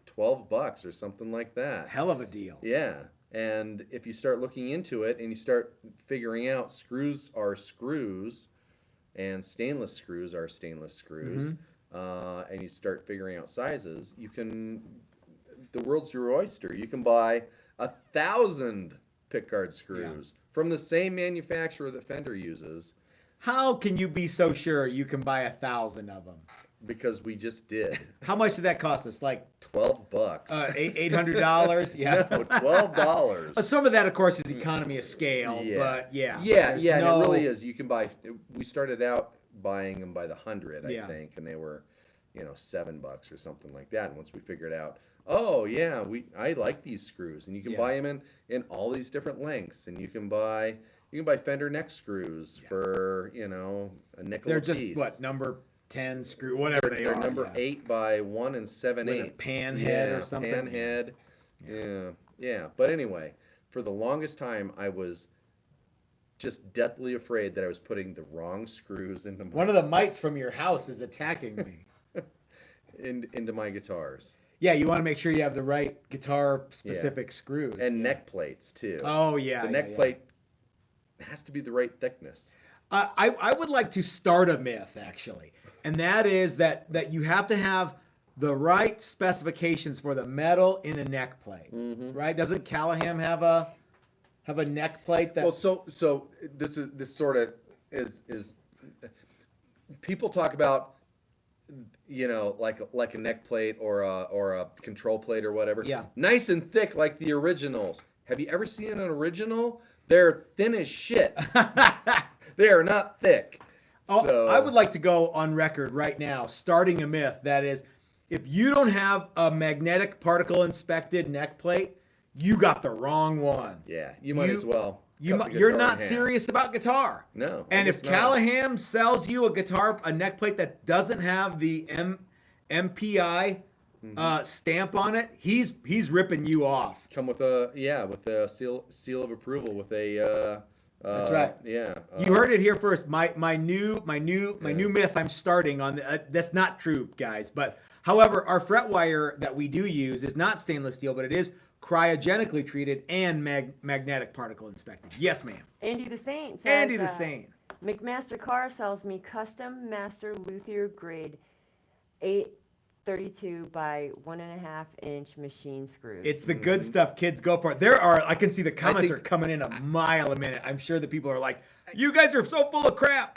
$12 or something like that. Hell of a deal. Yeah. And if you start looking into it and you start figuring out screws are screws and stainless screws are stainless screws, and you start figuring out sizes, the world's your oyster. You can buy 1,000 pickguard screws from the same manufacturer that Fender uses, How can you be so sure you can buy 1,000 of them? because we just did. How much did that cost us? Like $12. $800? Yeah. No, $12. Some of that, of course, is economy of scale. Yeah. But yeah. Yeah, there's and no- it really is. You can buy. We started out buying them by the 100, I Yeah. think, and they were, $7 or something like that. And once we figured out, oh yeah, I like these screws, and you can Yeah. buy them in all these different lengths, and you can buy Fender neck screws for a nickel They're a just piece. what, number 10 screw, whatever they They're are. number yeah. 8 by 1 7/8. With a pan head or something? Pan head. Yeah. But anyway, for the longest time, I was just deathly afraid that I was putting the wrong screws into One of the mites from your house is attacking me. into my guitars Yeah, you want to make sure you have the right guitar specific screws. and yeah. neck plates too. Oh, yeah. the yeah, neck yeah. plate has to be the right thickness. I would like to start a myth, actually. And that is that you have to have the right specifications for the metal in a neck plate. Right? Doesn't Callahan have a neck plate that Well, so this sort of is people talk about, like a neck plate or a control plate or whatever. Yeah. Nice and thick like the originals. Have you ever seen an original? They're thin as shit. They are not thick. Oh, So I would like to go on record right now, starting a myth that is, if you don't have a magnetic particle inspected neck plate, you got the wrong one. Yeah, you might as well. cut the You're guitar not in half. serious about guitar. No. And I if guess not. Callahan sells you a neck plate that doesn't have the MPI stamp on it, he's ripping you off. Come with a seal of approval with a That's right. Yeah. You heard it here first. My new myth I'm starting on. That's not true, guys. But however, our fret wire that we do use is not stainless steel, but it is cryogenically treated and magnetic particle inspected. Yes, ma'am. Andy the Saint says, Andy the Saint. McMaster Car sells me custom master luthier grade 832 by 1.5 inch machine screws. It's the good stuff, kids. Go for it. I can see the comments are coming in a mile a minute. I'm sure the people are like, you guys are so full of crap.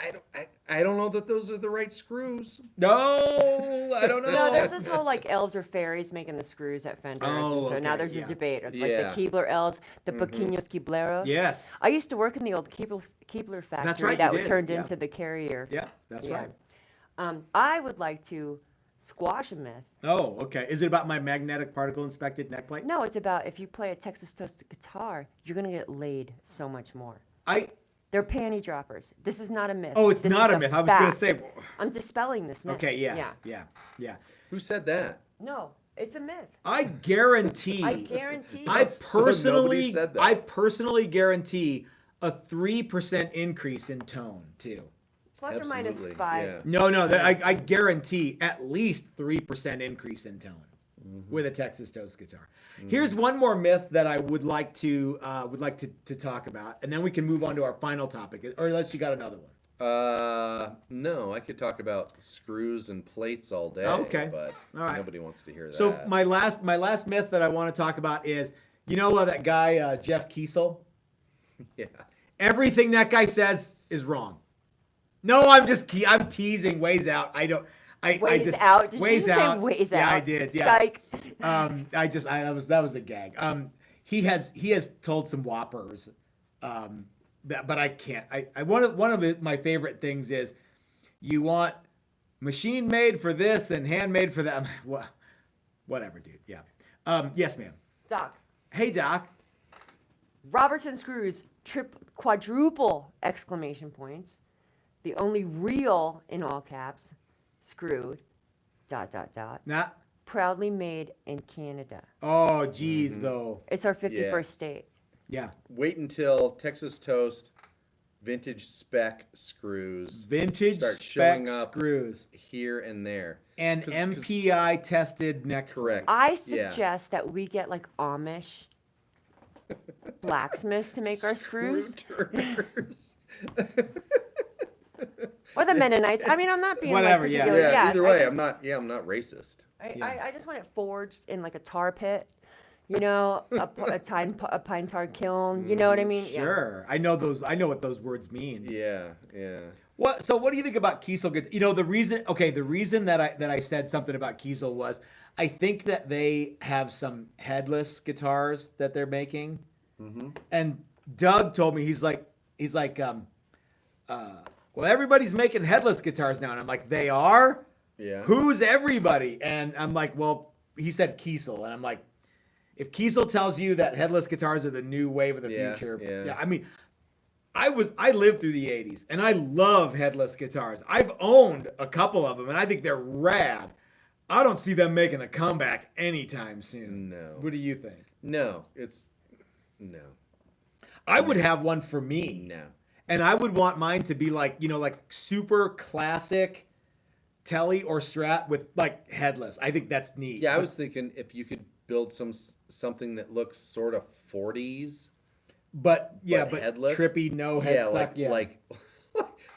I don't know that those are the right screws. No, I don't know. No, there's this whole like elves or fairies making the screws at Fender. Oh, so now okay, there's this yeah. debate of like Yeah. the Keebler elves, the Pequeños Keebleros. Yes. I used to work in the old Keebler factory right, that you did, turned yeah. into the Carrier. Yeah, that's right. I would like to squash a myth. Oh, okay. Is it about my magnetic particle inspected neck plate? No, it's about if you play a Texas Toasted guitar, you're gonna get laid so much more. They're panty droppers. This is not a myth. Oh, it's This not is a myth. I was gonna fact. say. I'm dispelling this myth. Okay, yeah. Who said that? No, it's a myth. I guarantee. I guarantee. So nobody said that. I personally guarantee a 3% increase in tone too. Plus or minus Absolutely, 5. yeah. No, I guarantee at least 3% increase in tone with a Texas Toast guitar. Here's one more myth that I would like to talk about, and then we can move on to our final topic. Or unless you got another one. No, I could talk about screws and plates all day. Okay. But All right. nobody wants to hear that. So my last myth that I want to talk about is, that guy Jeff Kiesel. yeah. Everything that guy says is wrong. No, I'm teasing. Ways out. Ways out? Did you ways just say out. ways Yeah, out? I did. Yeah. Psych. That was a gag. He has told some whoppers, but I can't. One of my favorite things is, you want machine made for this and handmade for that. Whatever, dude. Yeah. Yes, ma'am. Doc. Hey, Doc. Robertson screws, quadruple exclamation points. The only real, in all caps, screwed, ... Not. Proudly made in Canada. Oh, geez, though. It's our 51st Yeah. state. Yeah. Wait until Texas Toast vintage spec screws Vintage start spec showing up screws here and there. and 'Cause- MPI tested neck. Correct. I Yeah. suggest that we get like Amish blacksmiths to make our screws. Screw-turners. Or the Mennonites. I mean, I'm not being Whatever, like yeah. particular. Yeah, Yes, either I way, just- I'm not racist. I just want it forged in like a tar pit, a pine tar kiln. You know what I mean? Yeah. Sure. I know what those words mean. Yeah, yeah. So what do you think about Kiesel? The reason that I said something about Kiesel was, I think that they have some headless guitars that they're making. And Doug told me, he's like, well, everybody's making headless guitars now. And I'm like, they are? Yeah. Who's everybody? And I'm like, well, he said Kiesel. And I'm like, if Kiesel tells you that headless guitars are the new wave of the Yeah, future, yeah. I mean, I lived through the 80s, and I love headless guitars. I've owned a couple of them, and I think they're rad. I don't see them making a comeback anytime soon. No. What do you think? No. I would have one for me. No. And I would want mine to be like super classic Telly or Strat with like headless. I think that's neat. Yeah, I was thinking if you could build something that looks sort of 40s. But headless? trippy, no headstock. Like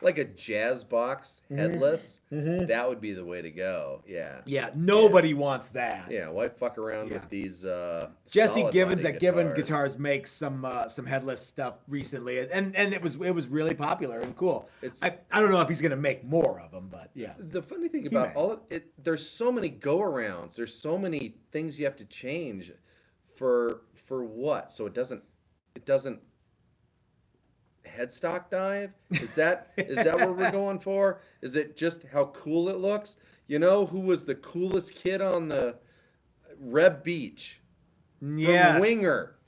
like a jazz box headless, that would be the way to go. Yeah. Yeah, nobody wants that. Yeah. Why fuck around Yeah. with these Jesse solid Gibbons body at Gibbon Guitars makes some headless stuff recently, and it was really popular and cool. I don't know if he's gonna make more of them, but yeah. The funny thing about may. all of it, there's so many go arounds. There's so many things you have to change for what? So it doesn't headstock dive? Is that what we're going for? Is it just how cool it looks? You know who was the coolest kid on the Reb Beach? Yes.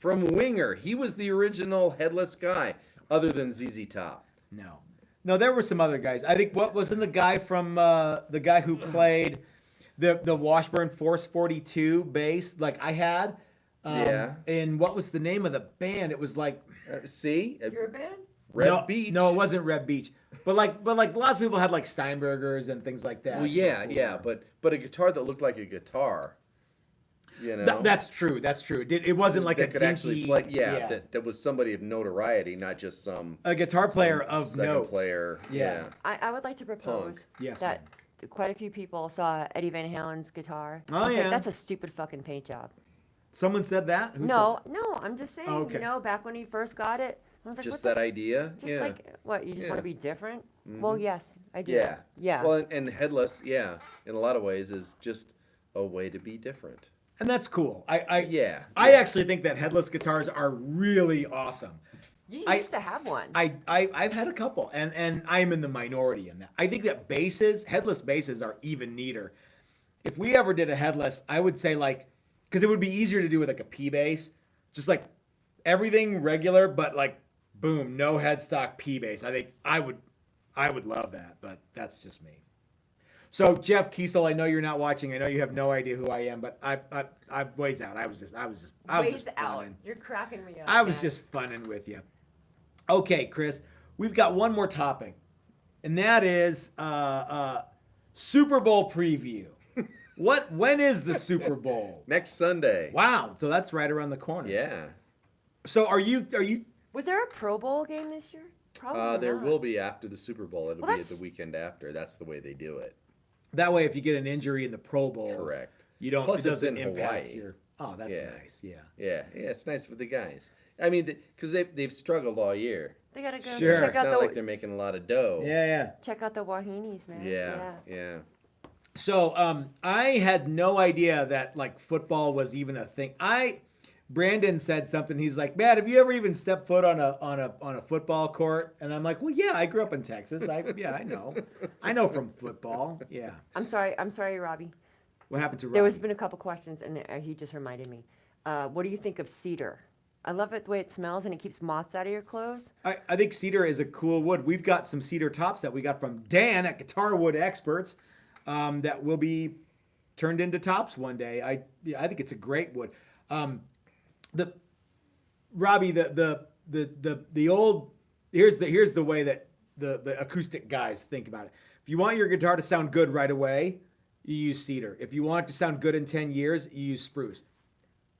From Winger. He was the original headless guy, other than ZZ Top. No, there were some other guys. I think what wasn't the guy from the guy who played the Washburn Force 42 bass like I had. Yeah. And what was the name of the band? It was like See? Your band? Reb Beach. No, it wasn't Reb Beach. But like lots of people had like Steinbergers and things like that. Well, yeah, but a guitar that looked like a guitar. You know. That's true. It wasn't like that a could dinky, actually play. Yeah, that was somebody of notoriety, not just some a guitar player of second note. player. Yeah. I would like to propose Punk. Yes, that quite a few people saw Eddie Van Halen's guitar. Oh, and said, yeah. that's a stupid fucking paint job. Someone said that? Who No, I'm just saying, Okay. back when he first got it, I was like, Just what that idea. Just Yeah. like, what, you just want Yeah. to be different? Well, yes, I do. Yeah. Yeah. Well, and headless, yeah, in a lot of ways is just a way to be different. And that's cool. I Yeah. actually think that headless guitars are really awesome. You I- used to have one. I've had a couple, and I'm in the minority in that. I think that headless basses are even neater. If we ever did a headless, I would say like, because it would be easier to do with like a P bass, just like everything regular, but like boom, no headstock P bass. I think I would love that, but that's just me. So Jeff Kiesel, I know you're not watching. I know you have no idea who I am, but I ways out. I was just Ways out. funning. You're cracking me up. I was man. just funning with you. Okay, Chris, we've got one more topic, and that is Super Bowl preview. When is the Super Bowl? Next Sunday. Wow, so that's right around the corner. Yeah. So are you? Was there a Pro Bowl game this year? Probably There not. will be after the Super Bowl. It'll Well, be at that's- the weekend after. That's the way they do it. That way, if you get an injury in the Pro Bowl, Correct. You don't. Plus, it it's doesn't in impact Hawaii. your. Oh, that's Yeah. nice. Yeah. Yeah, it's nice for the guys. I mean, because they've struggled all year. They gotta go Sure. check It's out not the like they're making a lot of dough. Yeah. check out the Wahinis, man. Yeah. So I had no idea that like football was even a thing. Brandon said something. He's like, "Man, have you ever even stepped foot on a football court?" And I'm like, "Well, yeah, I grew up in Texas. I know. I know from football. Yeah." I'm sorry, Robbie. What happened to Robbie? There has been a couple questions, and he just reminded me. What do you think of cedar? I love it the way it smells, and it keeps moths out of your clothes. I think cedar is a cool wood. We've got some cedar tops that we got from Dan at Guitar Wood Experts that will be turned into tops one day. I think it's a great wood. Robbie, the old here's the way that the acoustic guys think about it. If you want your guitar to sound good right away, you use cedar. If you want it to sound good in 10 years, you use spruce.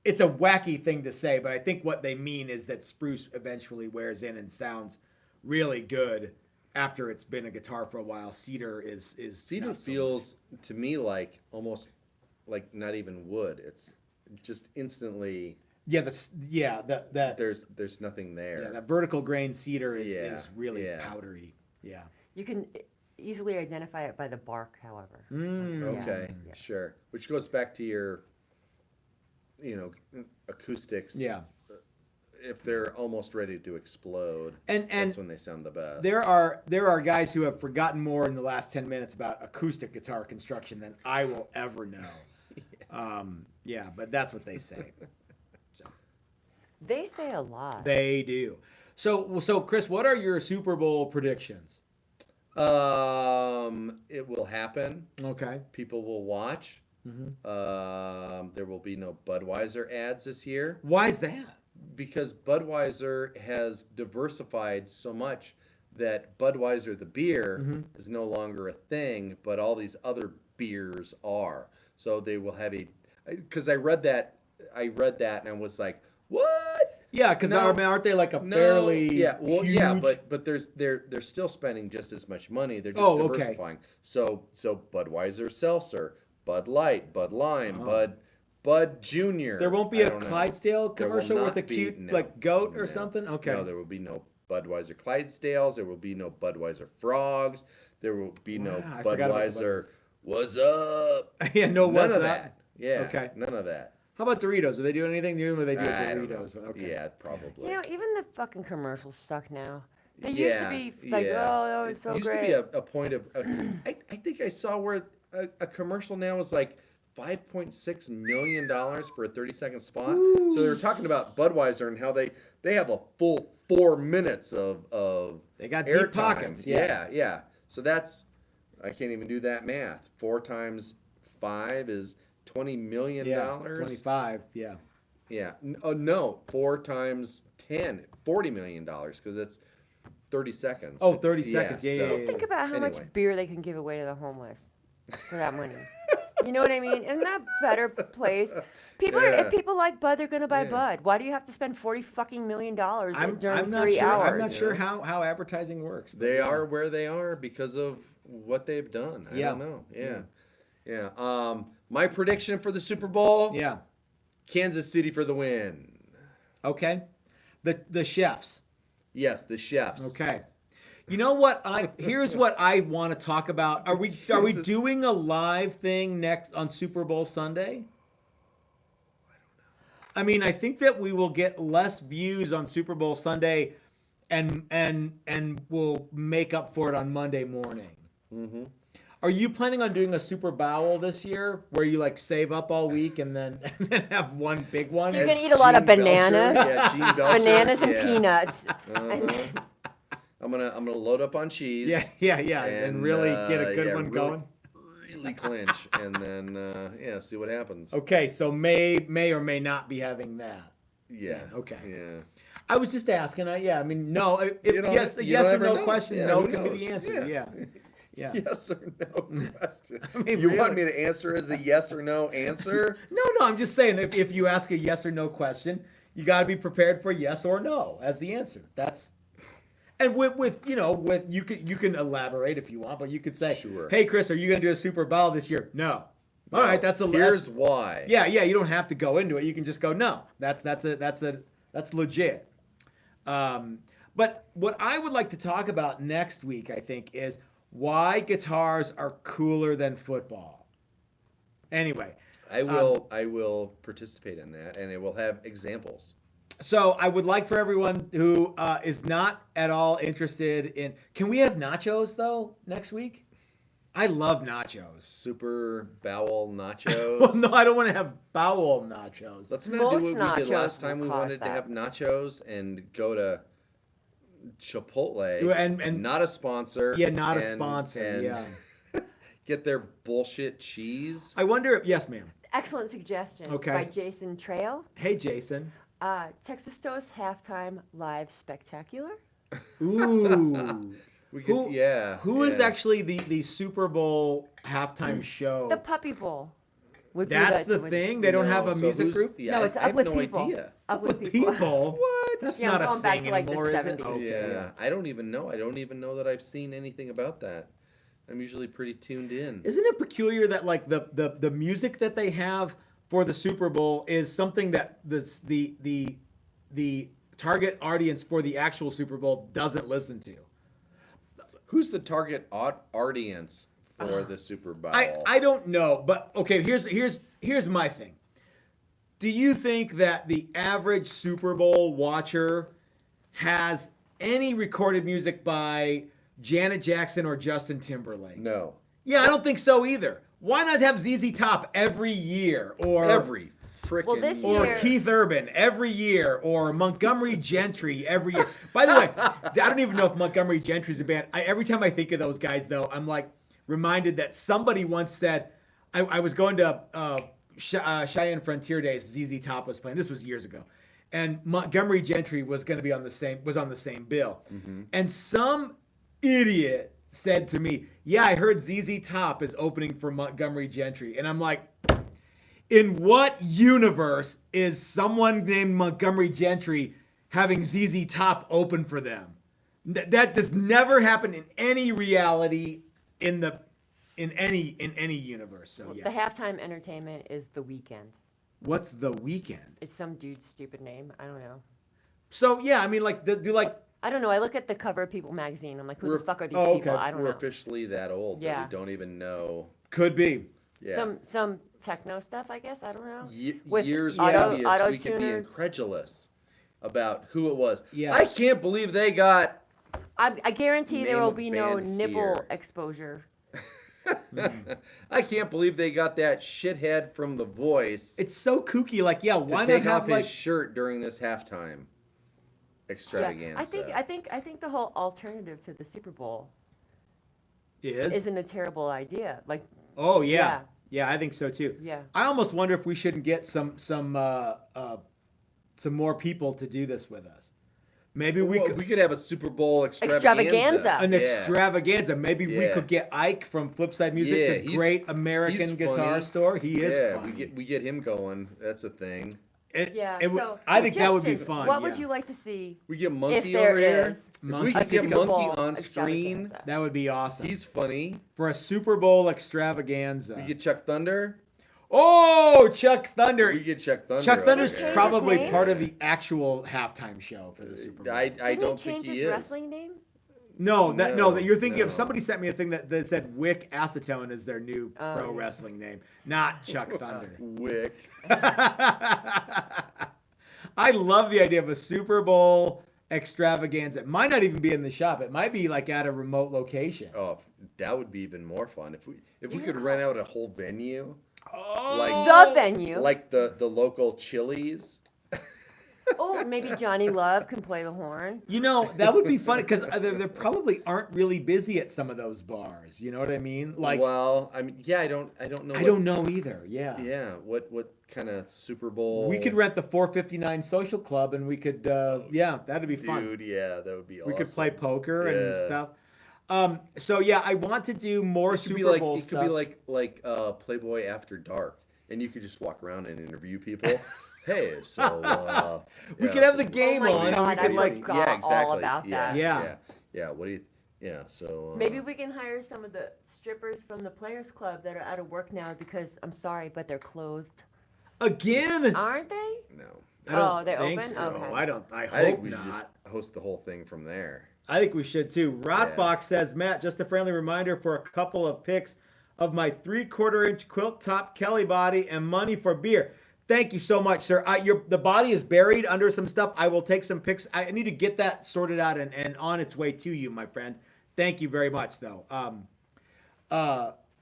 It's a wacky thing to say, but I think what they mean is that spruce eventually wears in and sounds really good after it's been a guitar for a while. Cedar is Cedar not so feels to me like almost like not even wood. It's just instantly much. That there's nothing there. that vertical grain cedar is Yeah, really yeah. powdery. Yeah. You can easily identify it by the bark, however. Okay, Yeah. sure. Which goes back to your, acoustics. Yeah. If they're almost ready to explode, And that's when they sound the best. there are guys who have forgotten more in the last 10 minutes about acoustic guitar construction than I will ever know. But that's what they say. They say a lot. They do. So Chris, what are your Super Bowl predictions? It will happen. Okay. People will watch. There will be no Budweiser ads this year Why is that? because Budweiser has diversified so much that Budweiser the beer is no longer a thing, but all these other beers are. So they will have because I read that and I was like, what? Yeah, because No. aren't they like a No, fairly yeah, well, huge... yeah, but they're still spending just as much money. They're just Oh, okay. diversifying. So Budweiser Seltzer, Bud Light, Bud Lime, Oh. Bud Junior. There won't be I a don't know. Clydesdale There will commercial with not a be- cute no, like goat or no. something? Okay. No, there will be no Budweiser Clydesdales. There will be no Budweiser Frogs. There will be no Wow, I forgot about the Budweiser. What's up? Yeah, no, None what's of that? that. Yeah. Okay. None of that. How about Doritos? Are they doing anything new? Or they do with I don't Doritos? know. But okay. Yeah, probably. You know, even the fucking commercials suck now. They used to be like, yeah. oh, that was so It used great. to be a point of. I think I saw where a commercial now is like $5.6 million for a 30-second spot. So they were talking about Budweiser and how they have a full 4 minutes of They got air deep pockets. time. Yeah. So that's, I can't even do that math. 4 times 5 is $20 million. Yeah, 25. Yeah. Yeah. No, 4 times 10, $40 million because it's 30 seconds. Oh, It's- 30 seconds. Yeah. Just think about how Anyway. much beer they can give away to the homeless for that money. You know what I mean? Isn't that a better place? People are, Yeah. if people like Bud, they're gonna buy Yeah. Bud. Why do you have to spend $40 million during not 3 sure. hours? I'm not sure how advertising works. but They yeah. are where they are because of what they've done. I Yeah. don't know. Yeah. My prediction for the Super Bowl: Yeah. Kansas City for the win. Okay. The chefs. Yes, the chefs. Okay. You know what? Here's what I want to talk about. Are we doing a live thing next on Super Bowl Sunday? I mean, I think that we will get less views on Super Bowl Sunday, and we'll make up for it on Monday morning. Mm-hmm. Are you planning on doing a Super Bowl this year, where you like save up all week and then have one big one? So you're gonna eat a lot of bananas, Gene Belcher. bananas and Yeah. peanuts. Uh-huh. I'm gonna load up on cheese. Yeah, and really get a good one really, going. Really clinch, and then see what happens. Okay, so may or may not be having that. Yeah. Okay. Yeah. I was just asking. I mean, no. If You don't- yes, you yes don't or ever no know. question. Yeah, No who can be knows? the answer. Yeah. Yeah. Yes or no question. I mean, You want really. me to answer as a yes or no answer? No. I'm just saying if you ask a yes or no question, you got to be prepared for yes or no as the answer. That's and with you can elaborate if you want, but you could say, Sure. Hey, Chris, are you going to do a Super Bowl this year? No. All right, that's a Here's why. Yeah, you don't have to go into it. You can just go, no, that's legit. But what I would like to talk about next week, I think, is why guitars are cooler than football. Anyway, I will participate in that, and it will have examples. so I would like for everyone who is not at all interested in, can we have nachos though next week? I love nachos. Super bowel nachos. Well, no, I don't want to have bowel nachos. Let's not Most do what we did nachos last time. will We cost wanted to that. have nachos and go to Chipotle, And not a sponsor. yeah, not a and- sponsor. and Yeah. Get their bullshit cheese. I wonder. Yes, ma'am. Excellent suggestion Okay. by Jason Trail. Hey, Jason. Texas Toast halftime live spectacular. Ooh. We could, Who is yeah. actually the Super Bowl halftime show? The Puppy Bowl. Would be That's the would- thing. They don't have a So music who's- group. Yeah, No, it's I Up have with no People. idea. Up with With people. people. What? That's Yeah, not I'm a going back thing to, like, the anymore, is it? 70s. Okay. Yeah, I don't even know. I don't even know that I've seen anything about that. I'm usually pretty tuned in. Isn't it peculiar that like the music that they have for the Super Bowl is something that the target audience for the actual Super Bowl doesn't listen to? Who's the target audience for the Super Bowl? I don't know, but okay, here's my thing. Do you think that the average Super Bowl watcher has any recorded music by Janet Jackson or Justin Timberlake? No. Yeah, I don't think so either. Why not have ZZ Top every year or Every freaking Well, this or year- Keith Urban every year or Montgomery Gentry every year? By the way, I don't even know if Montgomery Gentry's a band. Every time I think of those guys, though, I'm like reminded that somebody once said, I was going to Cheyenne Frontier Days. ZZ Top was playing. This was years ago, and Montgomery Gentry was going to be on the same bill, and some idiot said to me, "Yeah, I heard ZZ Top is opening for Montgomery Gentry," and I'm like, in what universe is someone named Montgomery Gentry having ZZ Top open for them. That does never happen in any reality in any universe. So The yeah. halftime entertainment is The Weeknd. What's The Weeknd? It's some dude's stupid name. I don't know. So yeah, I mean, like, do like. I don't know. I look at the cover of People magazine. I'm like, who the fuck are these oh, people? okay. I don't We're know. officially that old that Yeah. we don't even know. Could be. Yeah. Some techno stuff, I guess. I don't know. Years Years previous, we could be auto-tuner. incredulous about who it was. Yeah. I can't believe they got. I guarantee there Name will a be no band nipple here. exposure. I can't believe they got that shithead from The Voice It's so kooky. Like, yeah, to why not take have off like? his shirt during this halftime extravaganza. I think the whole alternative to the Super Bowl Is? isn't a terrible idea. Like, Oh yeah. Yeah, I think so too. Yeah. I almost wonder if we shouldn't get some more people to do this with us. Maybe we could have a Super Bowl Extravaganza. an Yeah. extravaganza. Maybe we Yeah. could get Ike from Flipside Music, Yeah, the he's- great American he's guitar funny. store. He is Yeah, funny. we get him going. That's a thing. yeah. So I think that would be suggestions. fun. What would yeah. you like to see? We get Monkey If there over here. is If Monkey. we a could get Super Monkey Bowl on screen, extravaganza? That would be awesome. he's funny. For a Super Bowl extravaganza. We get Chuck Thunder. Oh, Chuck Thunder. We get Chuck Thunder. Chuck over Thunder's there. Change his probably name? part of the actual halftime show for the Super Bowl. I Didn't don't he think change he his is. wrestling name? No, that you're thinking No. of. Somebody sent me a thing that said Wick Acetone is their new Oh, pro yeah. wrestling name, not Chuck Thunder. Wick. I love the idea of a Super Bowl extravaganza. It might not even be in the shop. It might be like at a remote location. Oh, that would be even more fun if we You could can rent out a whole venue, Oh, like The venue. like the local Chili's. Oh, maybe Johnny Love can play the horn. you know, that would be funny because they probably aren't really busy at some of those bars. You know what I mean? Like, Well, I mean, yeah, I don't know. I don't know either. Yeah. Yeah, what kind of Super Bowl? We could rent the 459 Social Club, and we could, yeah, that'd be fun. Dude, yeah, that would be awesome. We could play poker and Yeah. stuff. So yeah, I want to do more It could Super be like Bowl it stuff. could be like Playboy After Dark, and you could just walk around and interview people. Hey, so we yeah, could have so- the game Oh my on, and God, we I could like, forgot. yeah, all exactly. about that. Yeah. What do you? Yeah, so Maybe we can hire some of the strippers from the Players Club that are out of work now because I'm sorry, but they're clothed, again. aren't they? no. I don't Oh, they're think open? so. Okay. I I think hope we should just not. host the whole thing from there. I think we should too. Rotbox says, Matt, just a friendly reminder for a couple of pics of my 3/4 inch quilt top Kelly body and money for beer. Thank you so much, sir. The body is buried under some stuff. I will take some pics. I need to get that sorted out and on its way to you, my friend. Thank you very much, though.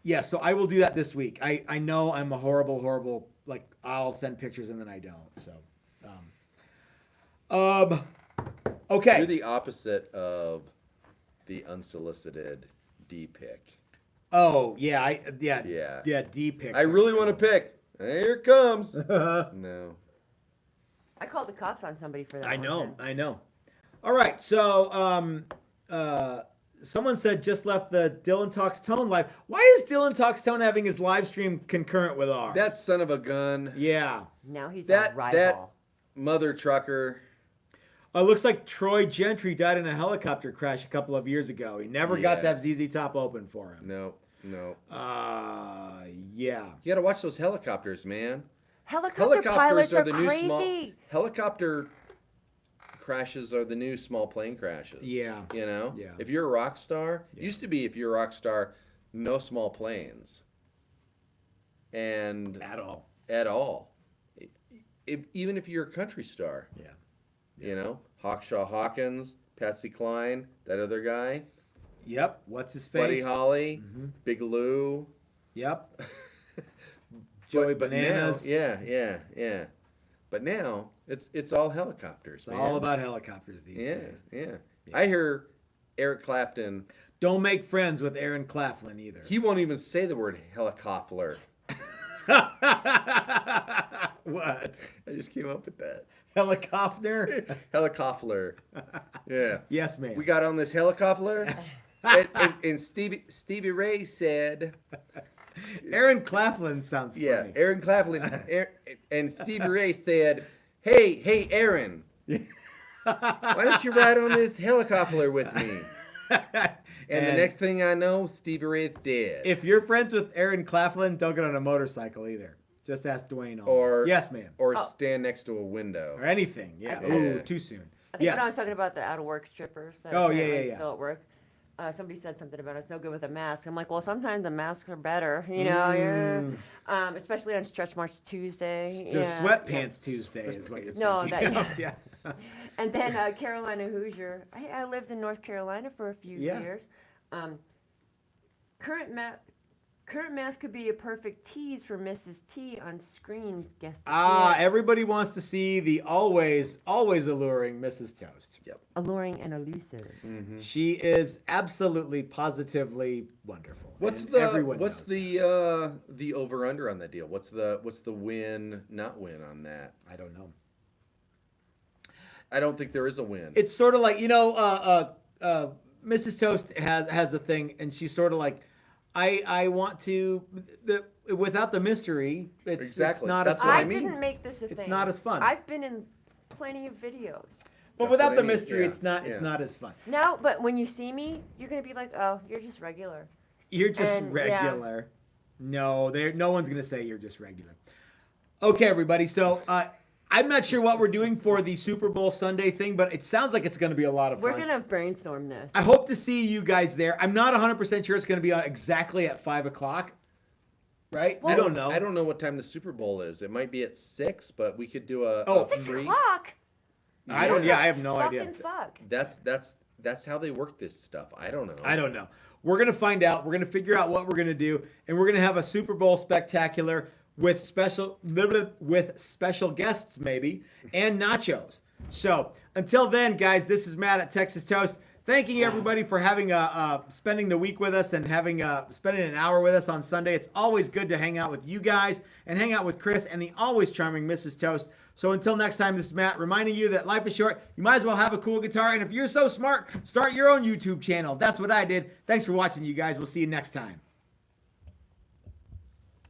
Yeah, so I will do that this week. I know I'm a horrible, like, I'll send pictures and then I don't. So, okay. You're the opposite of the unsolicited D pick. Oh yeah, Yeah. D pics. I really want to pick. Here it comes. No. I called the cops on somebody for that. I one time. know. All right, so someone said just left the Dylan Talks Tone live. Why is Dylan Talks Tone having his live stream concurrent with ours? That son of a gun. yeah. Now he's That a rival. mother trucker. It looks like Troy Gentry died in a helicopter crash a couple of years ago. He never got to Yeah. have ZZ Top open for him. No. Yeah. You got to watch those helicopters, man. Helicopter pilots are the new small crazy. helicopter crashes are the new small plane crashes. Yeah. You know? Yeah. If you're a rock star, used to be if you're a rock star, no small planes. And At all. at all. Even if you're a country star. Yeah. You know? Hawkshaw Hawkins, Patsy Cline, that other guy, Yep. What's his face? Buddy Holly, Mm-hmm. Big Lou. Yep. Joey But Bananas. now, yeah. But now it's all helicopters. It's man. all about helicopters these Yeah, days. yeah. I hear Eric Clapton. Don't make friends with Aaron Claflin either. He won't even say the word helicopter. What? I just came up with that. Helicopter? Helicopter. Yeah. Yes, ma'am. We got on this helicopter, and Stevie Ray said, Aaron Claflin sounds funny. yeah, Aaron Claflin, and Stevie Ray said, hey, Aaron, Why don't you ride on this helicopter with me? And the next thing I know, Stevie Ray's dead. If you're friends with Aaron Claflin, don't get on a motorcycle either. Just ask Dwayne. Or yes, ma'am. Or stand next to a window. Or anything. Yeah. Yeah. Ooh, too soon. I think Yes. when I was talking about the out-of-work strippers that Oh, yeah, apparently yeah. still at work, somebody said something about it's no good with a mask. I'm like, well, sometimes the masks are better, you know, yeah. Especially on Stretch March Tuesday. The yeah, sweatpants Tuesday is what you're No, thinking. that- yeah. And then Carolina Hoosier. I lived in North Carolina for a few Yeah. years. Current mask could be a perfect tease for Mrs. T on screens guest. Everybody wants to see the always alluring Mrs. Toast. Yep. Alluring and elusive. She is absolutely, positively wonderful. What's and the everyone what's knows the over under on that deal? What's the win not win on that? that. I don't know. I don't think there is a win. It's sort of like Mrs. Toast has a thing, and she's sort of like, I want to without the mystery. It's Exactly. not That's as what I I mean. didn't make this a It's thing. not as fun. I've been in plenty of videos. But That's without what the I mean, mystery, yeah, it's not yeah. as fun. Now, but when you see me, you're gonna be like, oh, you're just regular. You're just And, yeah. regular. No, no one's gonna say you're just regular. Okay, everybody. So I'm not sure what we're doing for the Super Bowl Sunday thing, but it sounds like it's gonna be a lot of fun. We're gonna brainstorm this. I hope to see you guys there. I'm not 100% sure it's gonna be on exactly at 5:00. Right? I don't know. I don't know what time the Super Bowl is. It might be at 6, but we could do a Oh, 6 3. o'clock. I don't. What Yeah, the I have no idea. fucking Fuck. That's how they work this stuff. I don't know. I don't know. We're gonna find out. We're gonna figure out what we're gonna do, and we're gonna have a Super Bowl spectacular with special guests maybe and nachos. So until then, guys, this is Matt at Texas Toast. Thanking everybody for having spending the week with us and having spending an hour with us on Sunday. It's always good to hang out with you guys and hang out with Chris and the always charming Mrs. Toast. So until next time, this is Matt reminding you that life is short. You might as well have a cool guitar. And if you're so smart, start your own YouTube channel. That's what I did. Thanks for watching, you guys. We'll see you next time.